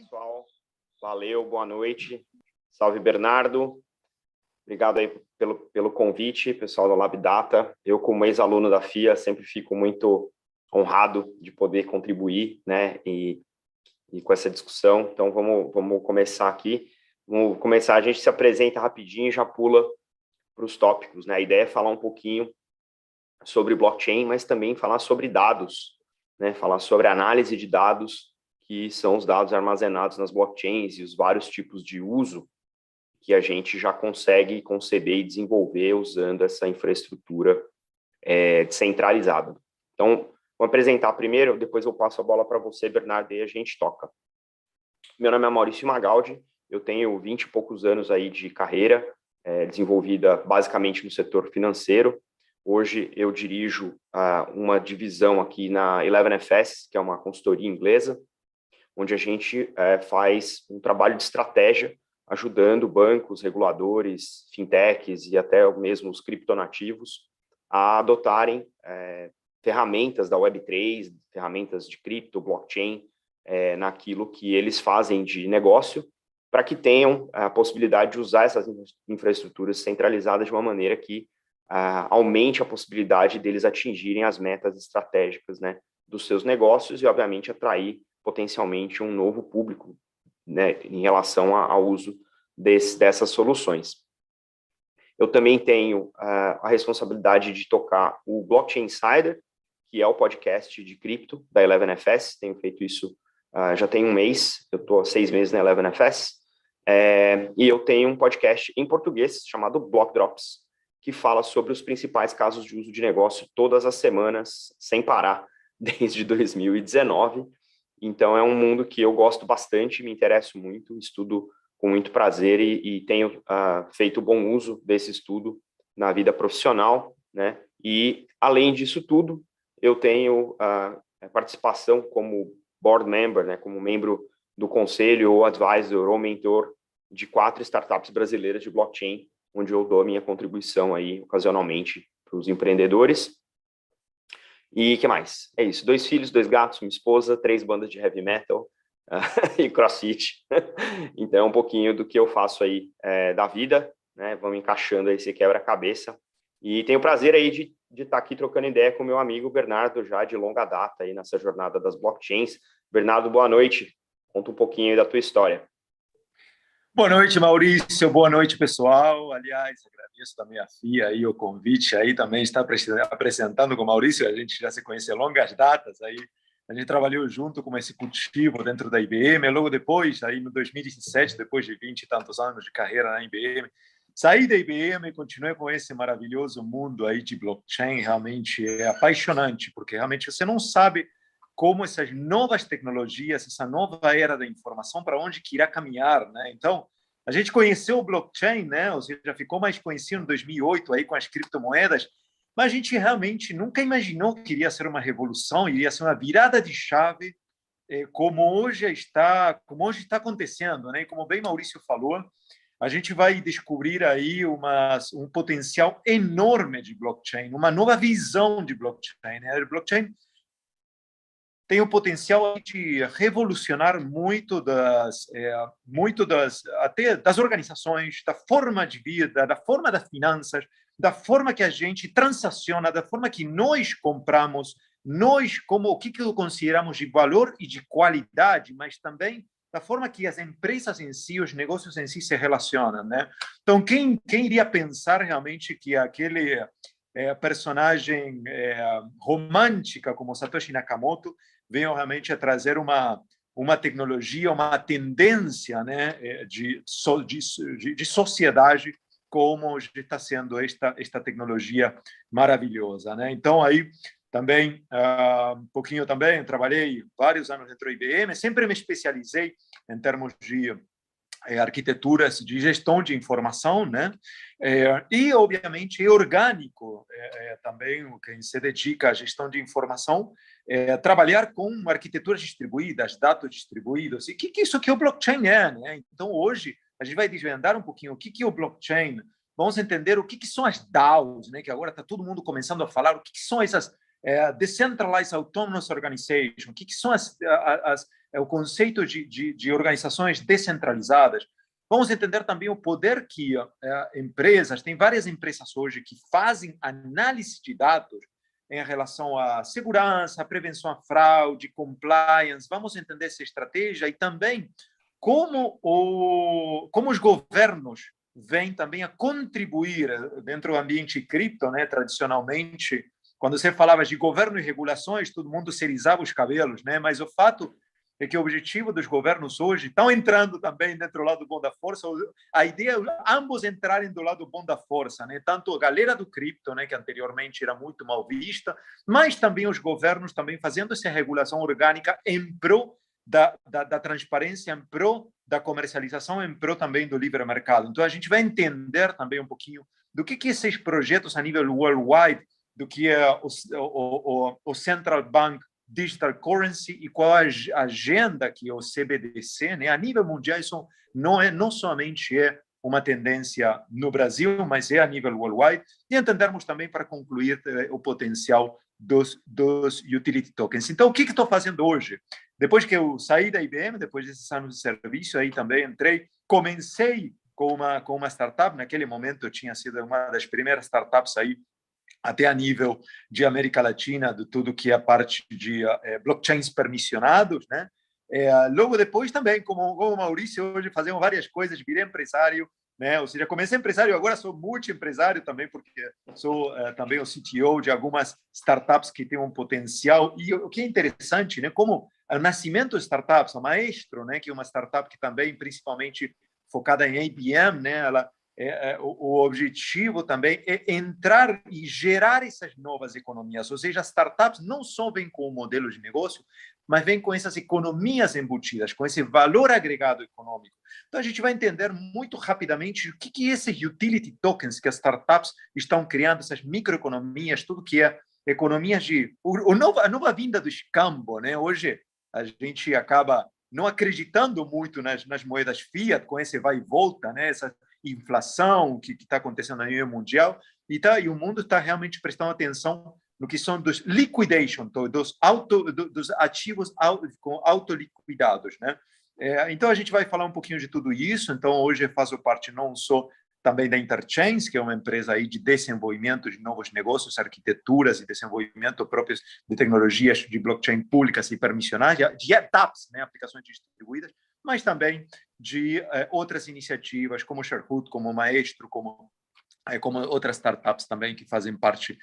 pessoal. Valeu, boa noite. Salve, Bernardo. Obrigado aí pelo convite, pessoal da LabData. Eu, como ex-aluno da FIA, sempre fico muito honrado de poder contribuir, né, e com essa discussão. Então, vamos começar aqui. Vamos começar, a gente se apresenta rapidinho e já pula para os tópicos, né? A ideia é falar um pouquinho sobre blockchain, mas também falar sobre dados, né? Falar sobre análise de dados, que são os dados armazenados nas blockchains e os vários tipos de uso que a gente já consegue conceber e desenvolver usando essa infraestrutura descentralizada. Então, vou apresentar primeiro, depois eu passo a bola para você, Bernardo, e a gente toca. Meu nome é Maurício Magaldi, eu tenho 20 e poucos anos aí de carreira, desenvolvida basicamente no setor financeiro. Hoje eu dirijo uma divisão aqui na 11FS, que é uma consultoria inglesa, onde a gente faz um trabalho de estratégia, ajudando bancos, reguladores, fintechs e até mesmo os criptonativos a adotarem ferramentas da Web3, ferramentas de cripto, blockchain, naquilo que eles fazem de negócio, para que tenham a possibilidade de usar essas infraestruturas centralizadas de uma maneira que aumente a possibilidade deles atingirem as metas estratégicas, né, dos seus negócios e, obviamente, atrair potencialmente um novo público, né, em relação ao uso dessas soluções. Eu também tenho a responsabilidade de tocar o Blockchain Insider, que é o podcast de cripto da 11FS. Tenho feito isso já tem um mês, eu estou há 6 meses na 11FS, e eu tenho um podcast em português chamado Block Drops, que fala sobre os principais casos de uso de negócio todas as semanas, sem parar, desde 2019. Então, é um mundo que eu gosto bastante, me interesso muito, estudo com muito prazer e tenho feito bom uso desse estudo na vida profissional, né? E, além disso tudo, eu tenho participação como board member, né? Como membro do conselho ou advisor ou mentor de 4 startups brasileiras de blockchain, onde eu dou a minha contribuição aí, ocasionalmente, para os empreendedores. E que mais? É isso, 2 filhos, 2 gatos, uma esposa, 3 bandas de heavy metal e crossfit. Então, é um pouquinho do que eu faço aí da vida, né? Vamos encaixando aí esse quebra-cabeça. E tenho o prazer aí de estar aqui trocando ideia com o meu amigo Bernardo, já de longa data aí nessa jornada das blockchains. Bernardo, boa noite. Conta um pouquinho aí da tua história. Boa noite, Maurício. Boa noite, pessoal. Aliás, agradeço também a FIA aí o convite aí também está apresentando com o Maurício. A gente já se conhece há longas datas aí. A gente trabalhou junto como executivo dentro da IBM. Logo depois, aí no 2017, depois de 20 e tantos anos de carreira na IBM, saí da IBM e continuei com esse maravilhoso mundo aí de blockchain. Realmente é apaixonante, porque realmente você não sabe como essas novas tecnologias, essa nova era da informação, para onde que irá caminhar, né? Então, a gente conheceu o blockchain, né? Ou seja, ficou mais conhecido em 2008 aí com as criptomoedas, mas a gente realmente nunca imaginou que iria ser uma revolução, iria ser uma virada de chave, como hoje está acontecendo, né? E como bem Maurício falou, a gente vai descobrir aí um potencial enorme de blockchain, uma nova visão de blockchain, né? O blockchain tem o potencial de revolucionar muito até das organizações, da forma de vida, da forma das finanças, da forma que a gente transaciona, da forma que nós compramos, o que consideramos de valor e de qualidade, mas também da forma que as empresas em si, os negócios em si se relacionam, né? Então, quem iria pensar realmente que aquele personagem romântica como Satoshi Nakamoto venham realmente a trazer uma tecnologia, uma tendência, né, de sociedade como está sendo esta tecnologia maravilhosa, né? Então, aí também, um pouquinho também, trabalhei vários anos dentro da IBM, sempre me especializei em termos de arquiteturas de gestão de informação, né? E, obviamente, é orgânico também, quem se dedica à gestão de informação, trabalhar com arquiteturas distribuídas, dados distribuídos. E que isso que o blockchain é, né? Então, hoje, a gente vai desvendar um pouquinho o que é o blockchain, vamos entender o que são as DAOs, né? Que agora está todo mundo começando a falar, o que são essas Decentralized Autonomous Organization, o que são o conceito de organizações descentralizadas. Vamos entender também o poder que empresas, tem várias empresas hoje que fazem análise de dados em relação à segurança, à prevenção à fraude, compliance. Vamos entender essa estratégia e também como os governos vêm também a contribuir dentro do ambiente cripto, né? Tradicionalmente, quando você falava de governo e regulações, todo mundo se erizava os cabelos, né? Mas o fato é que o objetivo dos governos hoje estão entrando também dentro do lado bom da força. A ideia é ambos entrarem do lado bom da força, né? Tanto a galera do cripto, né, que anteriormente era muito mal vista, mas também os governos também fazendo essa regulação orgânica em prol da transparência, em prol da comercialização, em prol também do livre mercado. Então, a gente vai entender também um pouquinho do que esses projetos a nível worldwide, do que é o Central Bank Digital Currency e qual a agenda que o CBDC, né, a nível mundial, isso não somente é uma tendência no Brasil, mas é a nível worldwide, e entendermos também, para concluir, o potencial dos utility tokens. Então, o que estou fazendo hoje? Depois que eu saí da IBM, depois desses anos de serviço, aí também comecei com uma startup, naquele momento eu tinha sido uma das primeiras startups aí até a nível de América Latina, de tudo que é a parte de blockchains permissionados, né? Logo depois também, como o Maurício, hoje fazemos várias coisas, virei empresário, né? Ou seja, comecei empresário, agora sou multi-empresário também, porque sou também o CTO de algumas startups que têm um potencial. E o que é interessante, né? Como o nascimento de startups, a Maestro, né? Que é uma startup que também, principalmente focada em IBM, né? O objetivo também é entrar e gerar essas novas economias, ou seja, as startups não só vêm com o modelo de negócio, mas vêm com essas economias embutidas, com esse valor agregado econômico. Então, a gente vai entender muito rapidamente o que é esses utility tokens que as startups estão criando, essas microeconomias, tudo que é economias a nova vinda do escambo, né? Hoje, a gente acaba não acreditando muito nas moedas fiat, com esse vai e volta, né? Essa inflação que está acontecendo a nível mundial, e o mundo está realmente prestando atenção no que são dos liquidation, dos ativos autoliquidados, né? Então, a gente vai falar um pouquinho de tudo isso. Então, hoje eu faço parte não só também da Interchains, que é uma empresa aí de desenvolvimento de novos negócios, arquiteturas e desenvolvimento próprios de tecnologias de blockchain públicas e permissionadas, de apps, né, aplicações distribuídas, mas também de outras iniciativas como Sharhood, como Maestro, como outras startups também que fazem parte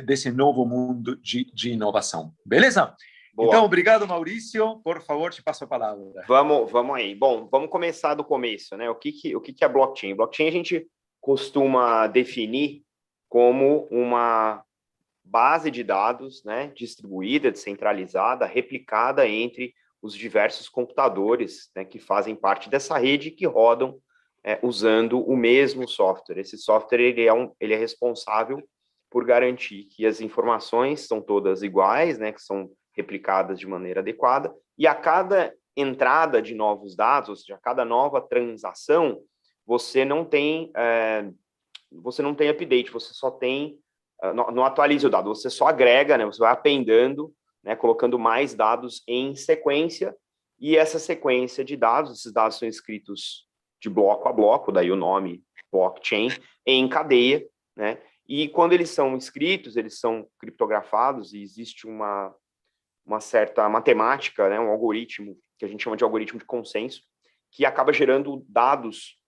desse novo mundo de inovação. Beleza? Boa. Então, obrigado, Maurício. Por favor, te passo a palavra. Vamos aí. Bom, vamos começar do começo, né? O que é blockchain? Blockchain a gente costuma definir como uma base de dados, né, distribuída, descentralizada, replicada entre os diversos computadores, né, que fazem parte dessa rede, que rodam usando o mesmo software. Esse software ele é responsável por garantir que as informações são todas iguais, né, que são replicadas de maneira adequada, e a cada entrada de novos dados, ou seja, a cada nova transação, você não tem update, você só tem não atualiza o dado, você só agrega, né, você vai appendando, né, colocando mais dados em sequência, e essa sequência de dados, esses dados são escritos de bloco a bloco, daí o nome blockchain, em cadeia, né, e quando eles são escritos, eles são criptografados, e existe uma certa matemática, né, um algoritmo, que a gente chama de algoritmo de consenso, que acaba gerando dados,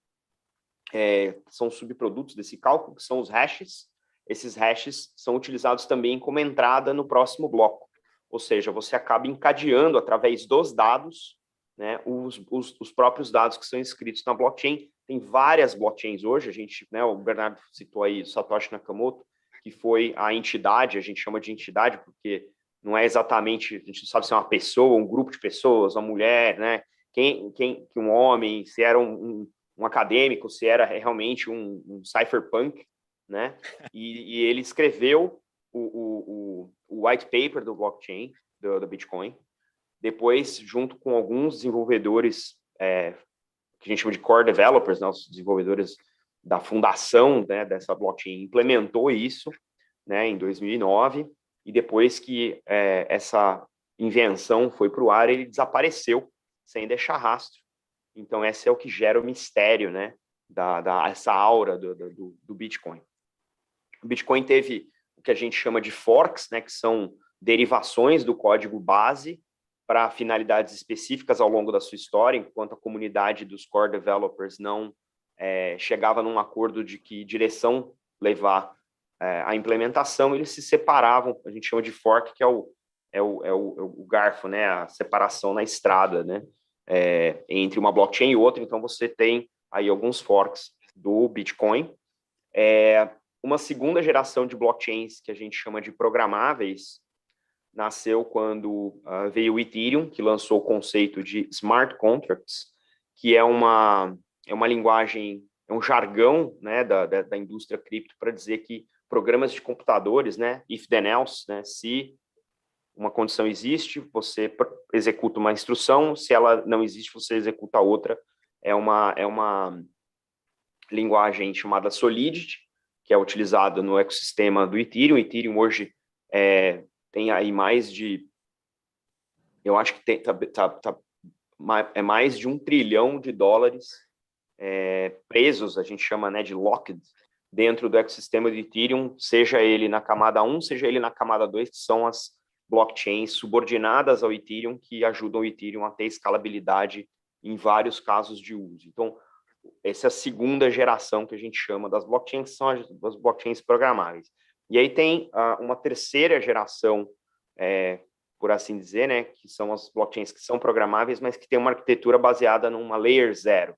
que são subprodutos desse cálculo, que são os hashes. Esses hashes são utilizados também como entrada no próximo bloco, ou seja, você acaba encadeando através dos dados, né, os próprios dados que são inscritos na blockchain. Tem várias blockchains hoje, a gente, né, o Bernardo citou aí Satoshi Nakamoto, que foi a entidade, a gente chama de entidade porque não é exatamente, a gente não sabe se é uma pessoa, um grupo de pessoas, uma mulher, né, um homem, se era um acadêmico, se era realmente um cypherpunk, né? E ele escreveu o white paper do blockchain, do Bitcoin, depois, junto com alguns desenvolvedores, que a gente chama de core developers, né, os desenvolvedores da fundação, né, dessa blockchain, implementou isso, né, em 2009, e depois que invenção foi para o ar, ele desapareceu sem deixar rastro. Então, esse é o que gera o mistério, né, essa aura do Bitcoin. O Bitcoin teve o que a gente chama de forks, né, que são derivações do código base para finalidades específicas ao longo da sua história, enquanto a comunidade dos core developers não chegava num acordo de que direção levar a implementação, eles se separavam, a gente chama de fork, que é o garfo, né, a separação na estrada, né, entre uma blockchain e outra. Então, você tem aí alguns forks do Bitcoin. Uma segunda geração de blockchains, que a gente chama de programáveis, nasceu quando veio o Ethereum, que lançou o conceito de smart contracts, que é uma linguagem, é um jargão, né, da indústria cripto para dizer que programas de computadores, né, if then else, né, se uma condição existe, você executa uma instrução, se ela não existe, você executa outra. É uma linguagem chamada Solidity, que é utilizada no ecossistema do Ethereum. O Ethereum hoje tem aí mais de, eu acho que é mais de $1 trilhão presos, a gente chama, né, de locked, dentro do ecossistema do Ethereum, seja ele na camada 1, seja ele na camada 2, que são as blockchains subordinadas ao Ethereum, que ajudam o Ethereum a ter escalabilidade em vários casos de uso. Então, essa é a segunda geração que a gente chama das blockchains, que são as blockchains programáveis. E aí tem uma terceira geração, por assim dizer, né, que são as blockchains que são programáveis, mas que tem uma arquitetura baseada numa layer zero,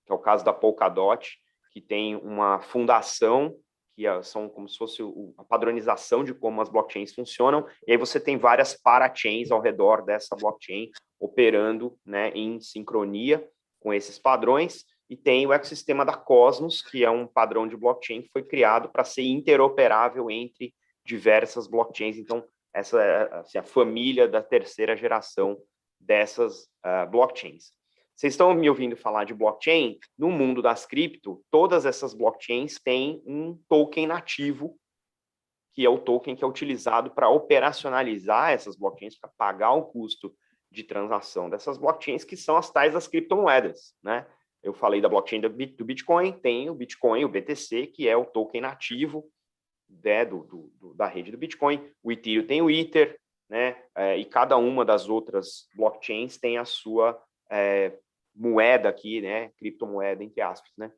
que é o caso da Polkadot, que tem uma fundação, que são como se fosse a padronização de como as blockchains funcionam, e aí você tem várias parachains ao redor dessa blockchain operando, né, em sincronia com esses padrões, e tem o ecossistema da Cosmos, que é um padrão de blockchain que foi criado para ser interoperável entre diversas blockchains. Então, essa é assim, a família da terceira geração dessas blockchains. Vocês estão me ouvindo falar de blockchain? No mundo das cripto, todas essas blockchains têm um token nativo, que é o token que é utilizado para operacionalizar essas blockchains, para pagar o custo de transação dessas blockchains, que são as tais das criptomoedas, né? Eu falei da blockchain do Bitcoin, tem o Bitcoin, o BTC, que é o token nativo, né, da rede do Bitcoin. O Ethereum tem o Ether, né? E cada uma das outras blockchains tem a sua moeda aqui, né, criptomoeda, entre aspas, né,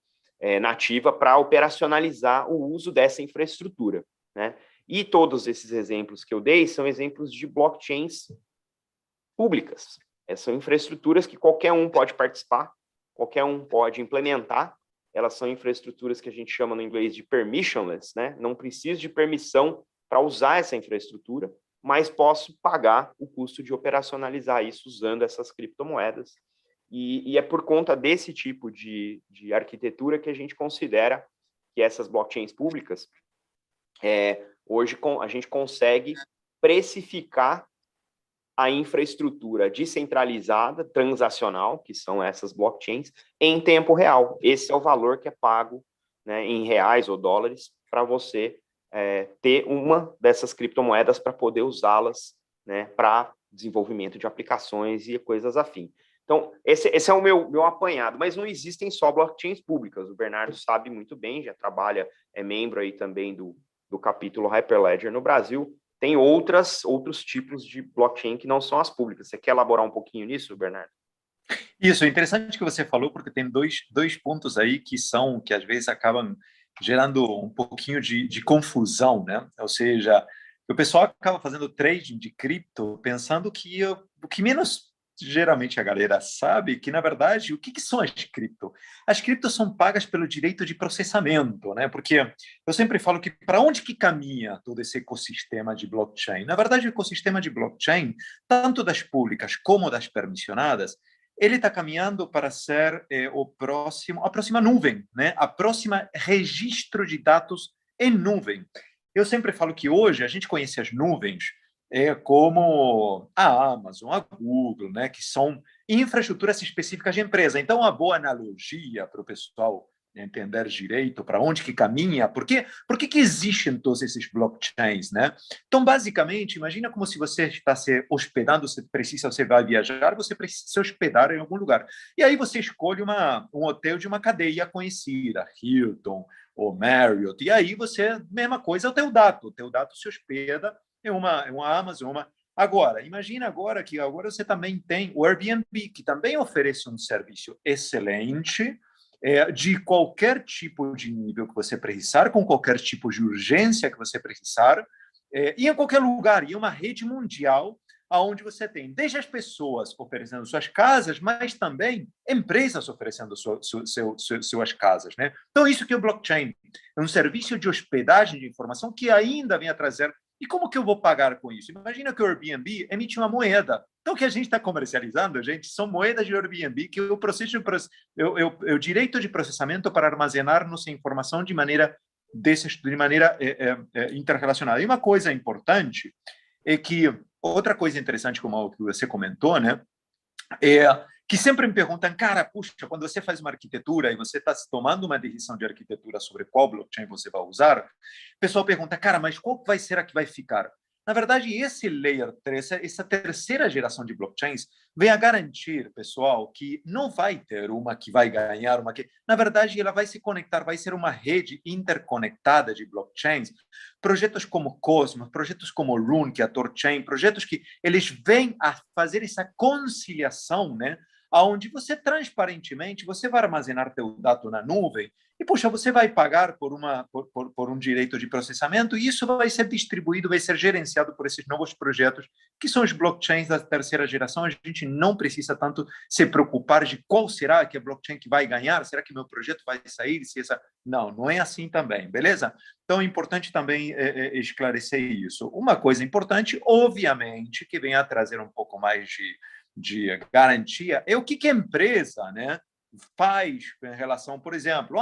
nativa para operacionalizar o uso dessa infraestrutura, né? E todos esses exemplos que eu dei são exemplos de blockchains públicas. São infraestruturas que qualquer um pode participar, qualquer um pode implementar. Elas são infraestruturas que a gente chama no inglês de permissionless, né? Não preciso de permissão para usar essa infraestrutura, mas posso pagar o custo de operacionalizar isso usando essas criptomoedas. E é por conta desse tipo de arquitetura que a gente considera que essas blockchains públicas, hoje a gente consegue precificar a infraestrutura descentralizada, transacional, que são essas blockchains, em tempo real. Esse é o valor que é pago, né, em reais ou dólares para você ter uma dessas criptomoedas para poder usá-las, né, para desenvolvimento de aplicações e coisas afim. Então, esse é o meu apanhado, mas não existem só blockchains públicas. O Bernardo sabe muito bem, já trabalha, é membro aí também do capítulo Hyperledger no Brasil. Tem outros tipos de blockchain que não são as públicas. Você quer elaborar um pouquinho nisso, Bernardo? Isso, é interessante que você falou, porque tem dois pontos aí que às vezes acabam gerando um pouquinho de confusão, né? Ou seja, o pessoal acaba fazendo trading de cripto pensando que o que menos geralmente a galera sabe que, na verdade, o que são as cripto? As criptos são pagas pelo direito de processamento, né? Porque eu sempre falo que para onde que caminha todo esse ecossistema de blockchain? Na verdade, o ecossistema de blockchain, tanto das públicas como das permissionadas, ele está caminhando para ser a próxima nuvem, né? A próxima registro de dados em nuvem. Eu sempre falo que hoje a gente conhece as nuvens como a Amazon, a Google, né? Que são infraestruturas específicas de empresa. Então, uma boa analogia para o pessoal entender direito para onde que caminha, por que existem todos esses blockchains, né? Então, basicamente, imagina como se você está se hospedando, você vai viajar, você precisa se hospedar em algum lugar. E aí você escolhe um hotel de uma cadeia conhecida, Hilton ou Marriott, e aí você, mesma coisa, o teu dato se hospeda em uma Amazon, Agora, imagina agora que agora você também tem o Airbnb, que também oferece um serviço excelente, de qualquer tipo de nível que você precisar, com qualquer tipo de urgência que você precisar, e em qualquer lugar, e uma rede mundial, onde você tem desde as pessoas oferecendo suas casas, mas também empresas oferecendo suas casas, né? Então, isso que é o blockchain, é um serviço de hospedagem de informação que ainda vem a trazer. E como que eu vou pagar com isso? Imagina que o Airbnb emite uma moeda. Então, o que a gente está comercializando, gente, são moedas de Airbnb, que o processo o direito de processamento para armazenar nossa informação de maneira interrelacionada. E uma coisa importante é que, outra coisa interessante, como você comentou, né, é que sempre me perguntam, cara, puxa, quando você faz uma arquitetura e você está tomando uma decisão de arquitetura sobre qual blockchain você vai usar, o pessoal pergunta, cara, mas qual vai ser a que vai ficar? Na verdade, esse Layer 3, essa terceira geração de blockchains, vem a garantir, pessoal, que não vai ter uma que vai ganhar, uma que... Na verdade, ela vai se conectar, vai ser uma rede interconectada de blockchains. Projetos como Cosmos, projetos como Rune, que é a Torchain, projetos que eles vêm a fazer essa conciliação, né? Onde você transparentemente você vai armazenar teu dado na nuvem e, puxa, você vai pagar por um direito de processamento e isso vai ser distribuído, vai ser gerenciado por esses novos projetos, que são os blockchains da terceira geração. A gente não precisa tanto se preocupar de qual será que é a blockchain que vai ganhar, será que meu projeto vai sair, se essa... Não é assim também, beleza? Então, é importante também esclarecer isso. Uma coisa importante, obviamente, que vem a trazer um pouco mais de garantia, é o que a empresa, né, faz em relação, por exemplo,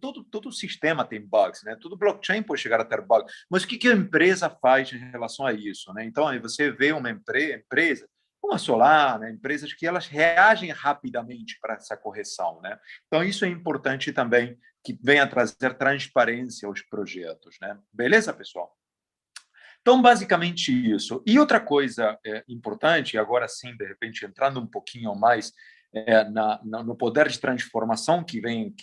todo sistema tem bugs, né? Todo blockchain pode chegar a ter bugs, mas o que a empresa faz em relação a isso, né? Então, aí você vê uma empresa, como a Solar, né? Empresas que elas reagem rapidamente para essa correção, né? Então, isso é importante também, que venha trazer transparência aos projetos, né? Beleza, pessoal? Então, basicamente isso. E outra coisa importante, agora sim, de repente, entrando um pouquinho mais no poder de transformação que vem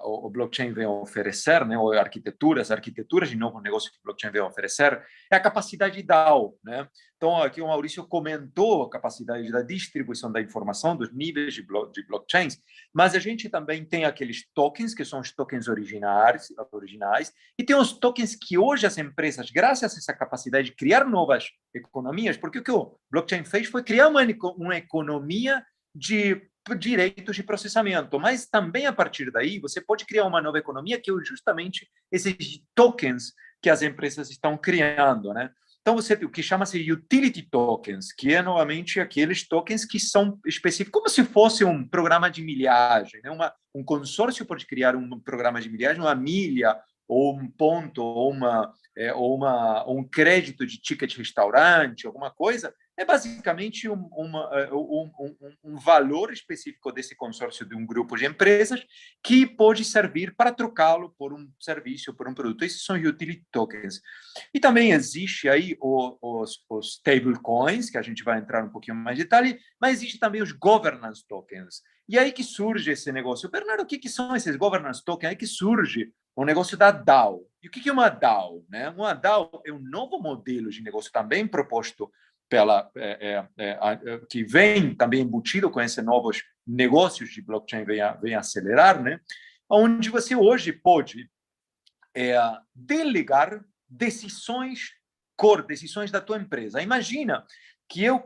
o blockchain vem oferecer, né, ou as arquiteturas de novo negócio que o blockchain vem oferecer, é a capacidade DAO, né? Então, aqui o Maurício comentou a capacidade da distribuição da informação, dos níveis de blockchains, mas a gente também tem aqueles tokens, que são os tokens originais, e tem os tokens que hoje as empresas, graças a essa capacidade de criar novas economias, porque o que o blockchain fez foi criar uma economia de direitos de processamento, mas também a partir daí você pode criar uma nova economia que é justamente esses tokens que as empresas estão criando, né? Então você tem o que chama-se utility tokens, que é novamente aqueles tokens que são específicos, como se fosse um programa de milhagem, né? Um consórcio pode criar um programa de milhagem, uma milha ou um ponto ou um crédito de ticket restaurante, alguma coisa. É basicamente um valor específico desse consórcio de um grupo de empresas que pode servir para trocá-lo por um serviço, por um produto. Esses são utility tokens. E também existe aí os stablecoins, que a gente vai entrar um pouquinho mais em detalhe, mas existe também os governance tokens. E aí que surge esse negócio. Bernardo, o que são esses governance tokens? Aí que surge o negócio da DAO. E o que é uma DAO? Né? Uma DAO é um novo modelo de negócio também proposto que vem também embutido com esses novos negócios de blockchain, vem acelerar, né? Onde você hoje pode delegar decisões da tua empresa. Imagina que eu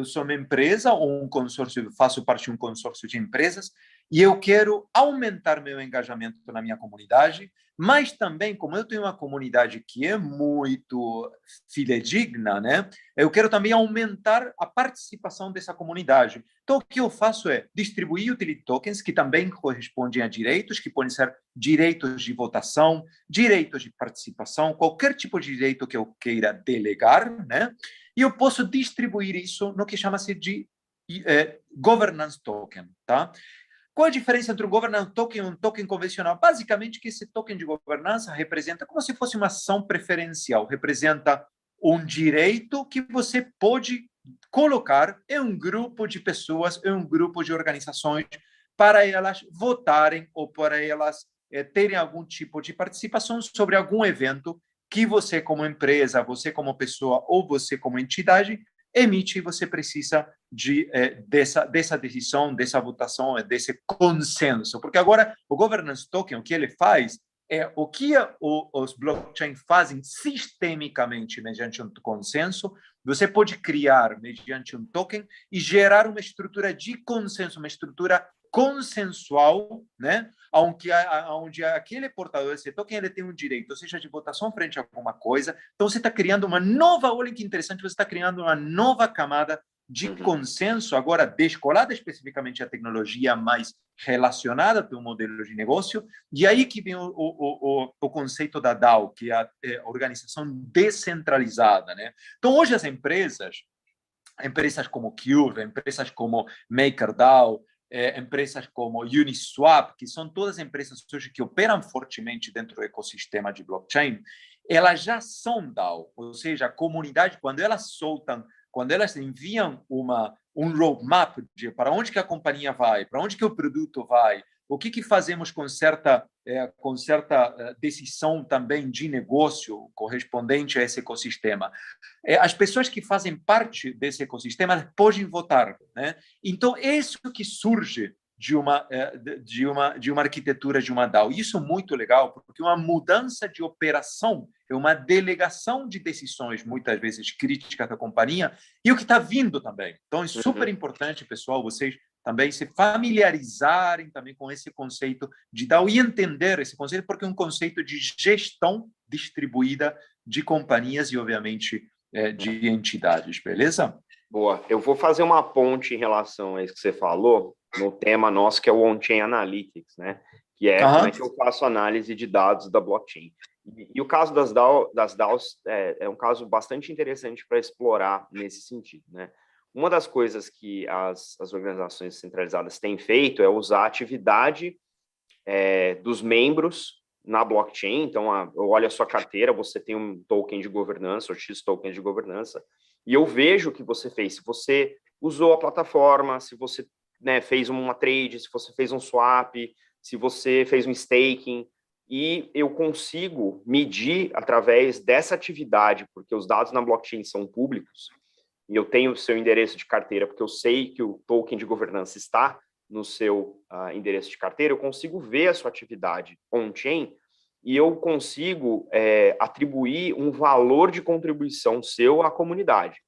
sou uma empresa ou um consórcio, faço parte de um consórcio de empresas e eu quero aumentar meu engajamento na minha comunidade, mas também, como eu tenho uma comunidade que é muito fidedigna, né? Eu quero também aumentar a participação dessa comunidade. Então, o que eu faço é distribuir utility tokens, que também correspondem a direitos, que podem ser direitos de votação, direitos de participação, qualquer tipo de direito que eu queira delegar, né? E eu posso distribuir isso no que chama-se de governance token, tá? Qual a diferença entre um governance token e um token convencional? Basicamente, que esse token de governança representa como se fosse uma ação preferencial, representa um direito que você pode colocar em um grupo de pessoas, em um grupo de organizações, para elas votarem ou para elas terem algum tipo de participação sobre algum evento que você, como empresa, você como pessoa ou você como entidade, emite, e você precisa dessa decisão, dessa votação, desse consenso. Porque agora o governance token, o que ele faz é o que os blockchain fazem sistemicamente mediante um consenso. Você pode criar mediante um token e gerar uma estrutura de consenso, uma estrutura consensual, né? Onde aquele portador desse token ele tem um direito, ou seja, de votação frente a alguma coisa. Então, você está criando uma nova, olha que interessante, você está criando uma nova camada de consenso, agora descolada especificamente a tecnologia, mais relacionada com o modelo de negócio. E aí que vem o conceito da DAO, que é a organização descentralizada, né? Então, hoje as empresas como Cure, empresas como MakerDAO, empresas como Uniswap, que são todas empresas hoje que operam fortemente dentro do ecossistema de blockchain, elas já são DAO, ou seja, a comunidade, quando elas enviam um roadmap de para onde que a companhia vai, para onde que o produto vai, o que fazemos com certa decisão também de negócio correspondente a esse ecossistema. As pessoas que fazem parte desse ecossistema podem votar, né? Então, é isso que surge de uma arquitetura de uma DAO. Isso é muito legal, porque uma mudança de operação é uma delegação de decisões, muitas vezes críticas da companhia, e o que está vindo também. Então, é super importante, pessoal, vocês também se familiarizarem também com esse conceito de DAO e entender esse conceito, porque é um conceito de gestão distribuída de companhias e, obviamente, de entidades, beleza? Boa. Eu vou fazer uma ponte em relação a isso que você falou, no tema nosso, que é o On-Chain Analytics, né? Que é como é que eu faço análise de dados da blockchain. E o caso das DAOs é um caso bastante interessante para explorar nesse sentido, né? Uma das coisas que as organizações centralizadas têm feito é usar a atividade dos membros na blockchain. Então, eu olho a sua carteira, você tem um token de governança, ou X tokens de governança, e eu vejo o que você fez. Se você usou a plataforma, se você fez uma trade, se você fez um swap, se você fez um staking, e eu consigo medir através dessa atividade, porque os dados na blockchain são públicos, e eu tenho o seu endereço de carteira, porque eu sei que o token de governança está no seu endereço de carteira, eu consigo ver a sua atividade on-chain e eu consigo atribuir um valor de contribuição seu à comunidade.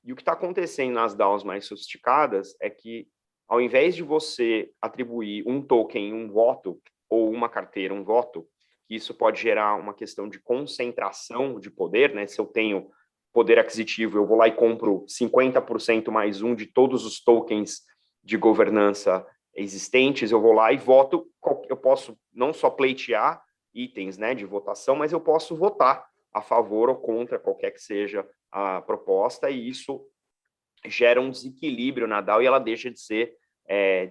E o que está acontecendo nas DAOs mais sofisticadas é que, ao invés de você atribuir um token, um voto, ou uma carteira, um voto, isso pode gerar uma questão de concentração de poder, né? Se eu tenho poder aquisitivo, eu vou lá e compro 50% mais um de todos os tokens de governança existentes, eu vou lá e voto. Eu posso não só pleitear itens, né, de votação, mas eu posso votar a favor ou contra qualquer que seja a proposta, e isso gera um desequilíbrio na DAO e ela deixa de ser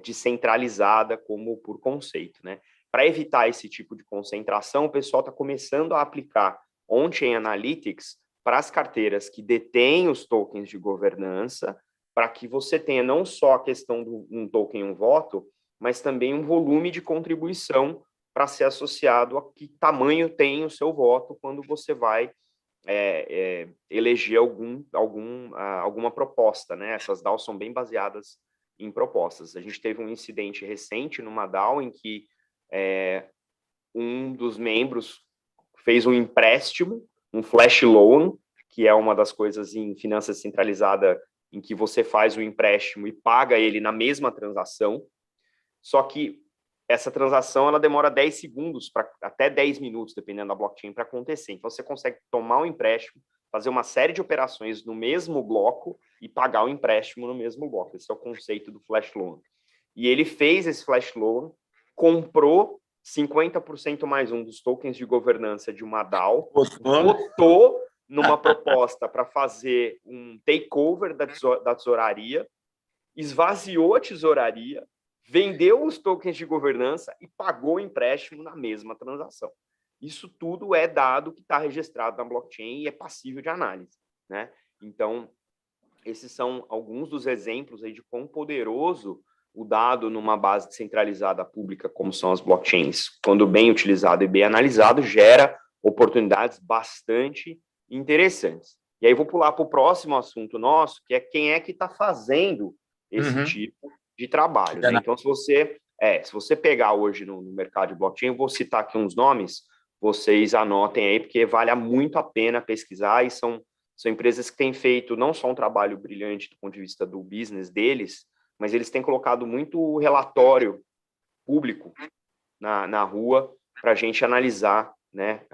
descentralizada como por conceito, né? Para evitar esse tipo de concentração, o pessoal está começando a aplicar On-Chain Analytics para as carteiras que detêm os tokens de governança, para que você tenha não só a questão do um token, um voto, mas também um volume de contribuição para ser associado a que tamanho tem o seu voto quando você vai eleger alguma proposta, né? Essas DAOs são bem baseadas em propostas. A gente teve um incidente recente numa DAO em que um dos membros fez um empréstimo, um flash loan, que é uma das coisas em finança centralizada em que você faz o empréstimo e paga ele na mesma transação, só que essa transação ela demora 10 segundos, até 10 minutos, dependendo da blockchain, para acontecer. Então, você consegue tomar um empréstimo, fazer uma série de operações no mesmo bloco e pagar o empréstimo no mesmo bloco. Esse é o conceito do flash loan. E ele fez esse flash loan, comprou 50% mais um dos tokens de governança de uma DAO, votou numa proposta para fazer um takeover da tesouraria, esvaziou a tesouraria, vendeu os tokens de governança e pagou o empréstimo na mesma transação. Isso tudo é dado que está registrado na blockchain e é passível de análise, né? Então, esses são alguns dos exemplos aí de quão poderoso o dado numa base descentralizada pública, como são as blockchains, quando bem utilizado e bem analisado, gera oportunidades bastante interessantes. E aí vou pular para o próximo assunto nosso, que é quem é que está fazendo esse tipo de trabalho, né? Então, se você pegar hoje no mercado de blockchain, eu vou citar aqui uns nomes, vocês anotem aí, porque vale muito a pena pesquisar, e são empresas que têm feito não só um trabalho brilhante do ponto de vista do business deles, mas eles têm colocado muito relatório público na rua para a gente analisar, né,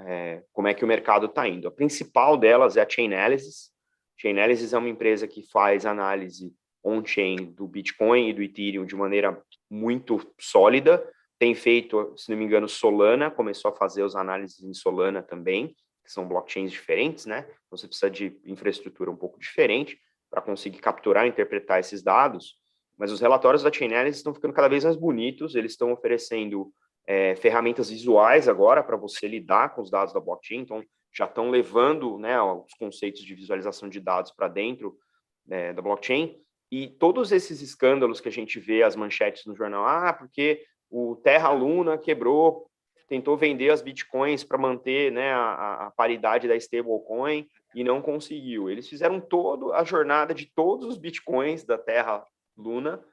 como é que o mercado está indo. A principal delas é a Chainalysis. Chainalysis é uma empresa que faz análise on-chain do Bitcoin e do Ethereum de maneira muito sólida. Tem feito, se não me engano, Solana, começou a fazer as análises em Solana também, que são blockchains diferentes, né? Você precisa de infraestrutura um pouco diferente para conseguir capturar e interpretar esses dados. Mas os relatórios da Chainalysis estão ficando cada vez mais bonitos, eles estão oferecendo ferramentas visuais agora para você lidar com os dados da blockchain, então já estão levando, né, os conceitos de visualização de dados para dentro da blockchain, e todos esses escândalos que a gente vê, as manchetes no jornal, porque o Terra Luna quebrou, tentou vender as bitcoins para manter, né, a paridade da stablecoin e não conseguiu. Eles fizeram toda a jornada de todos os bitcoins da Terra Luna,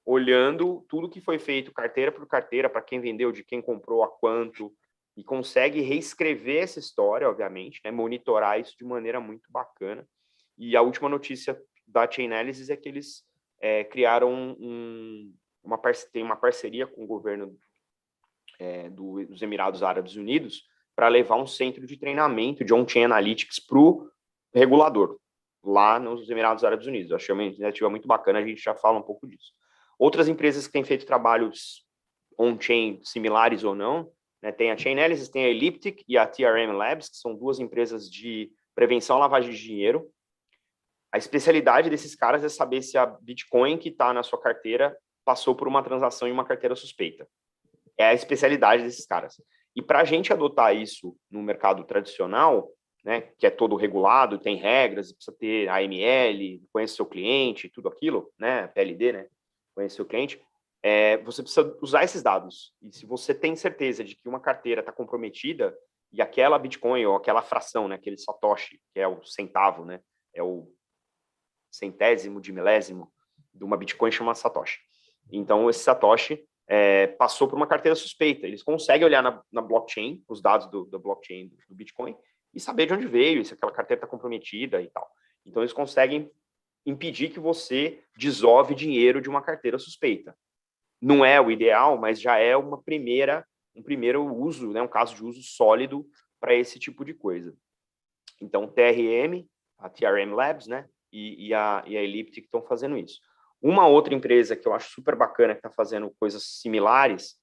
olhando tudo que foi feito carteira por carteira, para quem vendeu, de quem comprou, a quanto, e consegue reescrever essa história, obviamente, né, monitorar isso de maneira muito bacana. E a última notícia da Chainalysis é que eles criaram tem uma parceria com o governo dos Emirados Árabes Unidos para levar um centro de treinamento de on-chain analytics para o regulador, lá nos Emirados Árabes Unidos. Eu achei uma iniciativa muito bacana, a gente já fala um pouco disso. Outras empresas que têm feito trabalhos on-chain similares ou não, né, tem a Chainalysis, tem a Elliptic e a TRM Labs, que são duas empresas de prevenção à lavagem de dinheiro. A especialidade desses caras é saber se a Bitcoin que está na sua carteira passou por uma transação em uma carteira suspeita. É a especialidade desses caras. E para a gente adotar isso no mercado tradicional, né, que é todo regulado, tem regras, precisa ter AML, conhece seu cliente, tudo aquilo, né, PLD, né, conhece seu cliente, você precisa usar esses dados. E se você tem certeza de que uma carteira está comprometida e aquela Bitcoin ou aquela fração, né, aquele Satoshi, que é o centavo, né, é o centésimo de milésimo de uma Bitcoin, chama Satoshi. Então, esse Satoshi passou por uma carteira suspeita. Eles conseguem olhar na blockchain, os dados da blockchain do Bitcoin, e saber de onde veio, se aquela carteira está comprometida e tal. Então, eles conseguem impedir que você desove dinheiro de uma carteira suspeita. Não é o ideal, mas já é um primeiro uso, né, um caso de uso sólido para esse tipo de coisa. Então, TRM, a TRM Labs, né, e a Elliptic estão fazendo isso. Uma outra empresa que eu acho super bacana, que está fazendo coisas similares,